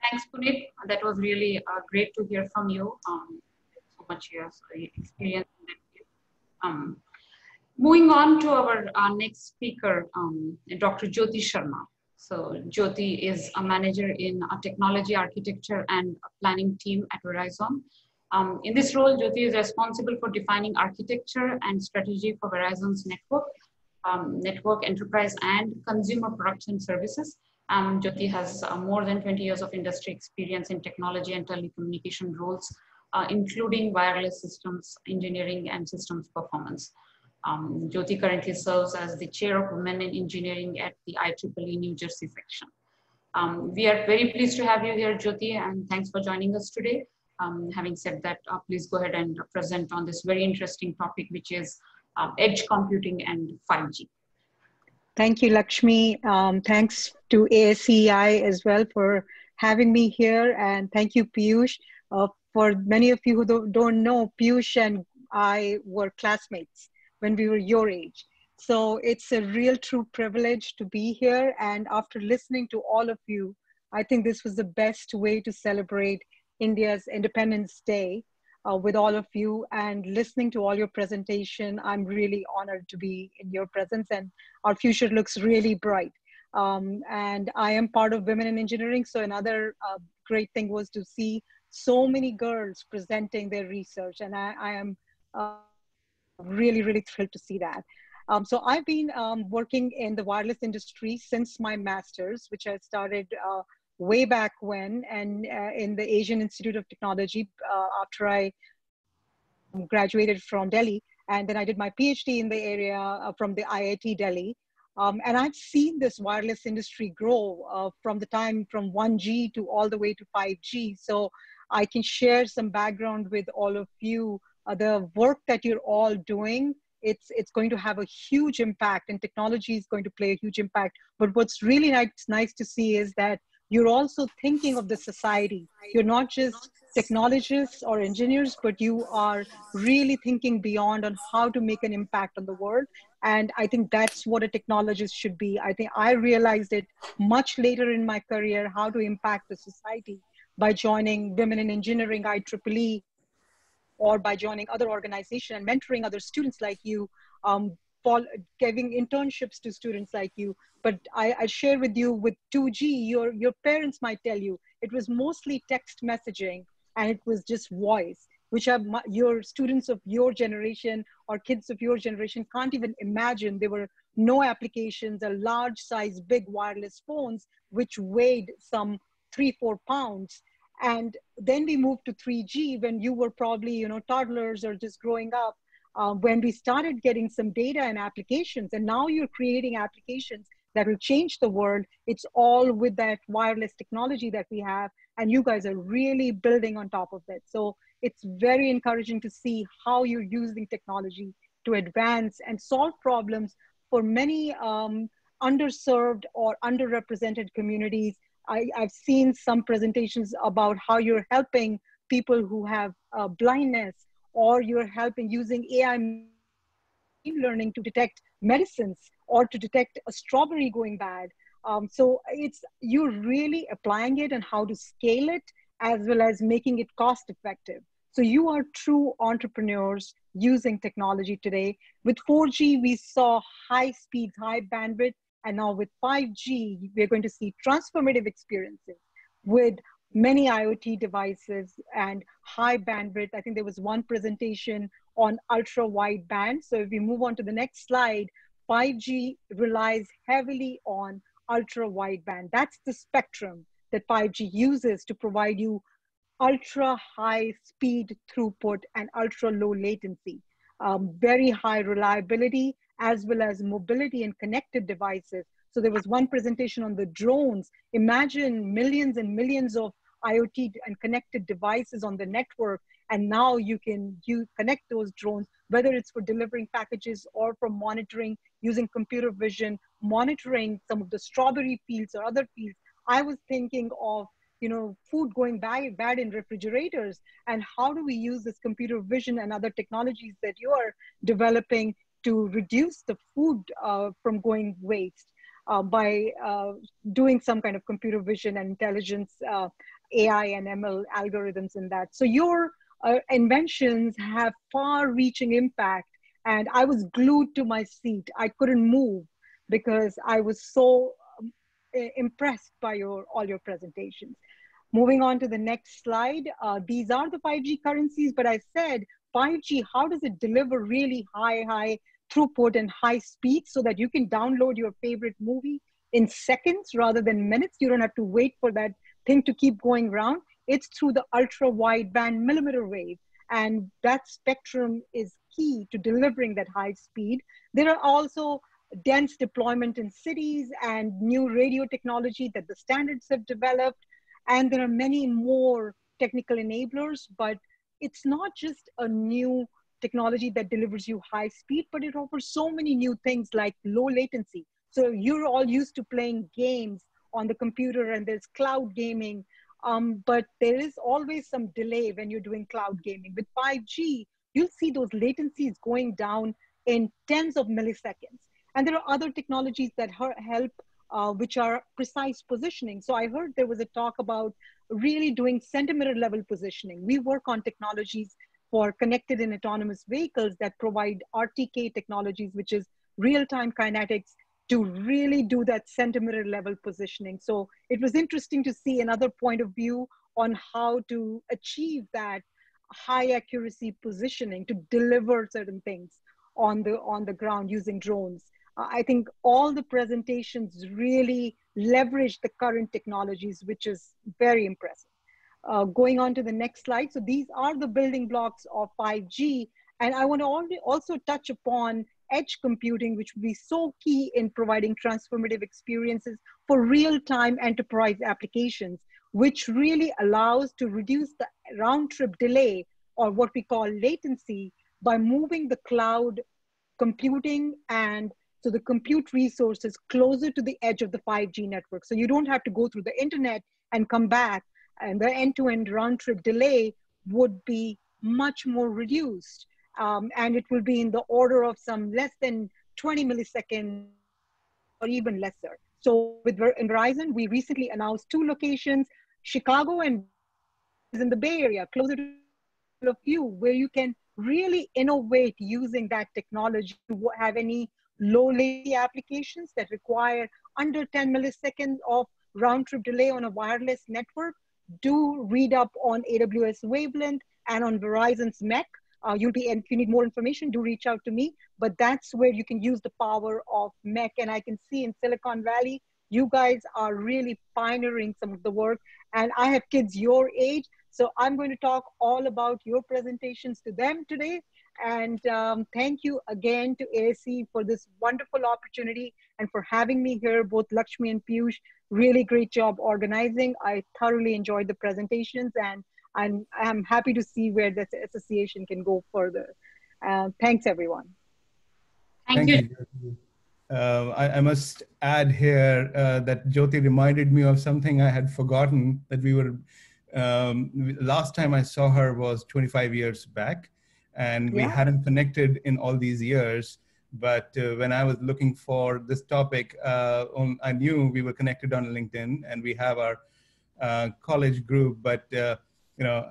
Thanks, Puneet. That was really great to hear from you. So much years experience in that field. Moving on to our next speaker, Dr. Jyoti Sharma. So Jyoti is a manager in a technology architecture and planning team at Verizon. In this role, Jyoti is responsible for defining architecture and strategy for Verizon's network, enterprise, and consumer products and services. Jyoti has more than 20 years of industry experience in technology and telecommunication roles, including wireless systems, engineering, and systems performance. Jyoti currently serves as the chair of Women in Engineering at the IEEE New Jersey section. We are very pleased to have you here, Jyoti, and thanks for joining us today. Having said that, please go ahead and present on this very interesting topic, which is edge computing and 5G. Thank you, Lakshmi. Thanks to ASEI as well for having me here. And thank you, Piyush. For many of you who don't know, Piyush and I were classmates when we were your age. So it's a real true privilege to be here. And after listening to all of you, I think this was the best way to celebrate India's Independence Day with all of you, and listening to all your presentation. I'm really honored to be in your presence, and our future looks really bright. And I am part of Women in Engineering. So another great thing was to see so many girls presenting their research. And I am really, really thrilled to see that. So I've been working in the wireless industry since my master's, which I started way back when, and in the Asian Institute of Technology after I graduated from Delhi. And then I did my PhD in the area from the IIT Delhi. And I've seen this wireless industry grow from 1G to all the way to 5G. So I can share some background with all of you. The work that you're all doing, it's going to have a huge impact, and technology is going to play a huge impact. But what's really nice to see is that you're also thinking of the society. You're not just technologists or engineers, but you are really thinking beyond on how to make an impact on the world. And I think that's what a technologist should be. I think I realized it much later in my career, how to impact the society by joining Women in Engineering, IEEE, or by joining other organizations and mentoring other students like you, giving internships to students like you. But I share with you with 2G, your parents might tell you, it was mostly text messaging and it was just voice, which your students of your generation or kids of your generation can't even imagine. There were no applications, a large size, big wireless phones, which weighed some 3-4 pounds. And then we moved to 3G when you were probably, toddlers or just growing up, when we started getting some data and applications. And now you're creating applications that will change the world. It's all with that wireless technology that we have. And you guys are really building on top of it. So it's very encouraging to see how you're using technology to advance and solve problems for many underserved or underrepresented communities. I've seen some presentations about how you're helping people who have blindness, or you're helping using AI learning to detect medicines or to detect a strawberry going bad. So you're really applying it and how to scale it as well as making it cost effective. So you are true entrepreneurs using technology today. With 4G, we saw high speeds, high bandwidth, and now with 5G, we're going to see transformative experiences with many IoT devices and high bandwidth. I think there was one presentation on ultra wideband. So if we move on to the next slide, 5G relies heavily on ultra wideband. That's the spectrum that 5G uses to provide you ultra high speed throughput and ultra low latency, very high reliability, as well as mobility and connected devices. So there was one presentation on the drones. Imagine millions and millions of IoT and connected devices on the network. And now you connect those drones, whether it's for delivering packages or for monitoring using computer vision, monitoring some of the strawberry fields or other fields. I was thinking of food going bad in refrigerators, and how do we use this computer vision and other technologies that you are developing to reduce the food from going waste by doing some kind of computer vision and intelligence, AI and ML algorithms in that. So your inventions have far-reaching impact, and I was glued to my seat. I couldn't move because I was so impressed by all your presentations. Moving on to the next slide, these are the 5G currencies, but I said 5G, how does it deliver really high throughput and high speed so that you can download your favorite movie in seconds rather than minutes? You don't have to wait for that thing to keep going around. It's through the ultra wideband millimeter wave, and that spectrum is key to delivering that high speed. There are also dense deployment in cities and new radio technology that the standards have developed. And there are many more technical enablers, but it's not just a new technology that delivers you high speed, but it offers so many new things like low latency. So you're all used to playing games on the computer, and there's cloud gaming, but there is always some delay when you're doing cloud gaming. With 5G, you'll see those latencies going down in tens of milliseconds. And there are other technologies that help, which are precise positioning. So I heard there was a talk about really doing centimeter level positioning. We work on technologies for connected and autonomous vehicles that provide RTK technologies, which is real-time kinetics, to really do that centimeter level positioning. So it was interesting to see another point of view on how to achieve that high accuracy positioning to deliver certain things on the ground using drones. I think all the presentations really leverage the current technologies, which is very impressive. Going on to the next slide. So these are the building blocks of 5G. And I want to also touch upon edge computing, which will be so key in providing transformative experiences for real-time enterprise applications, which really allows to reduce the round-trip delay, or what we call latency, by moving the cloud computing and so the compute resources closer to the edge of the 5G network. So you don't have to go through the internet and come back, and the end-to-end round-trip delay would be much more reduced. And it will be in the order of some less than 20 milliseconds or even lesser. So in Verizon, we recently announced 2 locations, Chicago and in the Bay Area, closer to a few, where you can really innovate using that technology to have any low latency applications that require under 10 milliseconds of round trip delay on a wireless network. Do read up on AWS Wavelength and on Verizon's MEC. And if you need more information, do reach out to me. But that's where you can use the power of MEC. And I can see in Silicon Valley, you guys are really pioneering some of the work. And I have kids your age, so I'm going to talk all about your presentations to them today. And thank you again to ASEI for this wonderful opportunity and for having me here, both Lakshmi and Piyush. Really great job organizing. I thoroughly enjoyed the presentations, and I'm happy to see where this association can go further. Thanks, everyone. Thank you. I must add here that Jyoti reminded me of something I had forgotten, that we were, last time I saw her was 25 years back, and we hadn't connected in all these years. But when I was looking for this topic, I knew we were connected on LinkedIn and we have our college group, but you know,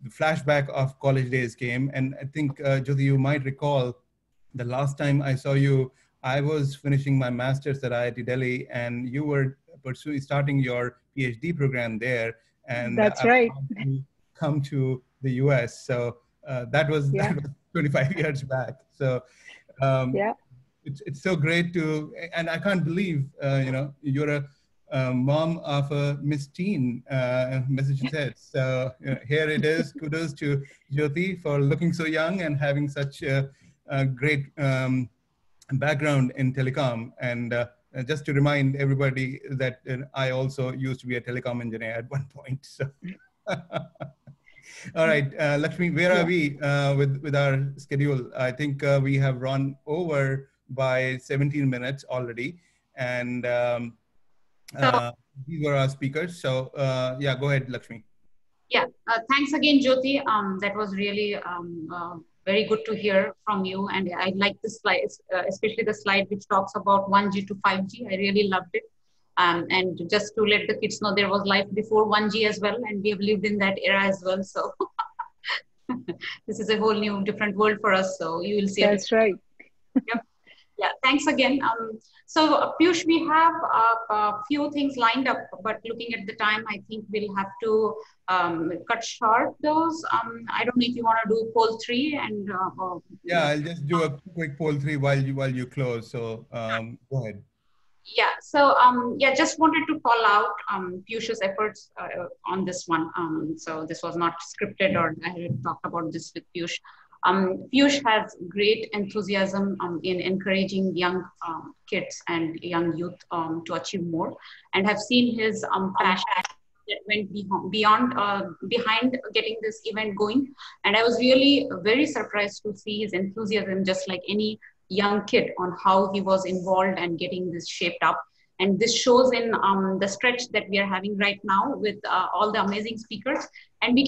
the flashback of college days came. And I think, Jyoti, you might recall the last time I saw you, I was finishing my master's at IIT Delhi and you were starting your PhD program there. And That's I right. wanted to come to the US. So that was 25 years back. So yeah, it's so great to, and I can't believe, you know, you're a mom of a Miss Teen, Massachusetts. So here it is. Kudos to Jyoti for looking so young and having such a great background in telecom. And just to remind everybody that I also used to be a telecom engineer at one point. So. All right, Lakshmi, where are we with our schedule? I think we have run over by 17 minutes already. And these were our speakers. So yeah, go ahead, Lakshmi. Yeah, thanks again, Jyoti. That was really very good to hear from you. And I like the slides, especially the slide which talks about 1G to 5G. I really loved it. And just to let the kids know, there was life before 1G as well, and we have lived in that era as well. So this is a whole new, different world for us. So you will see. That's right. Yep. Yeah, thanks again. So Piyush, we have a few things lined up, but looking at the time, I think we'll have to cut short those. I don't know if you want to do poll 3 and. Yeah, I'll just do a quick poll 3 while you close. So go ahead. Yeah, so yeah, just wanted to call out Piyush's efforts on this one. So this was not scripted, or I had talked about this with Piyush. Piyush has great enthusiasm in encouraging young kids and young youth to achieve more, and have seen his passion that went behind getting this event going. And I was really very surprised to see his enthusiasm, just like any young kid, on how he was involved and getting this shaped up. And this shows in the stretch that we are having right now with all the amazing speakers. And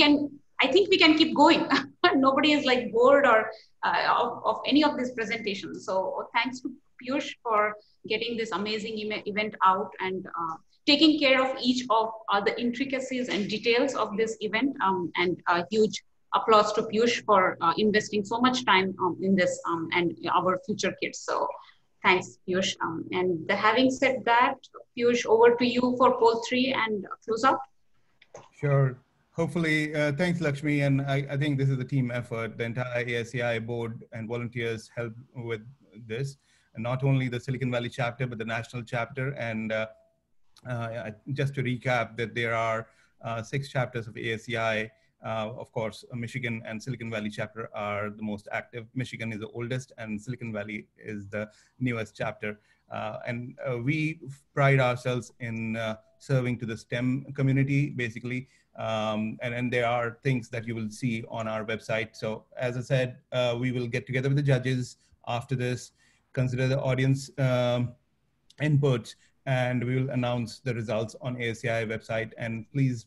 I think we can keep going. Nobody is like bored or of any of these presentations. So thanks to Piyush for getting this amazing event out and taking care of each of the intricacies and details of this event. And a huge applause to Piyush for investing so much time in this and our future kids. So thanks, Piyush. And having said that, Piyush, over to you for poll 3 and close out. Sure. Hopefully, thanks, Lakshmi. And I think this is a team effort. The entire ASEI board and volunteers help with this. And not only the Silicon Valley chapter, but the national chapter. And just to recap, that there are 6 chapters of ASEI. Of course, Michigan and Silicon Valley chapter are the most active. Michigan is the oldest and Silicon Valley is the newest chapter. And we pride ourselves in serving to the STEM community, basically. And there are things that you will see on our website. So as I said, we will get together with the judges after this, consider the audience inputs, and we will announce the results on ASEI website. And please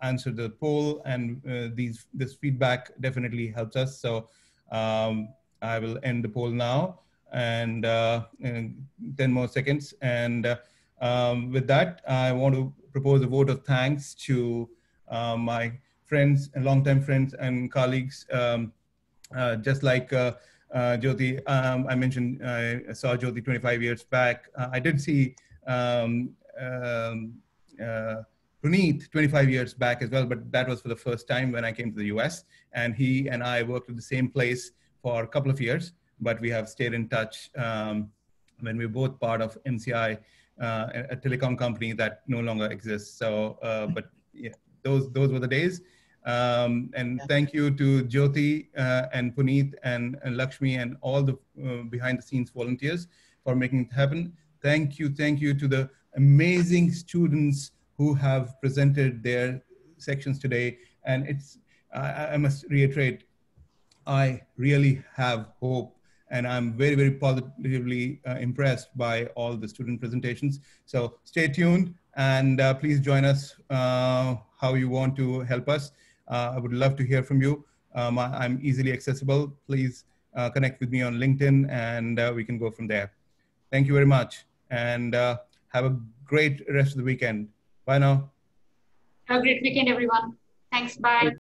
answer the poll, and this feedback definitely helps us. So I will end the poll now, and 10 more seconds. And with that, I want to propose a vote of thanks to my friends and longtime friends and colleagues, just like Jyoti. I mentioned I saw Jyoti 25 years back. I did see Puneet 25 years back as well, but that was for the first time when I came to the US. And he and I worked at the same place for a couple of years, but we have stayed in touch when we were both part of MCI, a telecom company that no longer exists. So, but yeah, those were the days. And thank you to Jyoti and Puneet and Lakshmi and all the behind the scenes volunteers for making it happen. Thank you to the amazing students who have presented their sections today. And I must reiterate, I really have hope, and I'm very, very positively impressed by all the student presentations. So stay tuned, and please join us how you want to help us. I would love to hear from you. I'm easily accessible. Please connect with me on LinkedIn, and we can go from there. Thank you very much, and have a great rest of the weekend. Bye now. Have a great weekend, everyone. Thanks. Bye.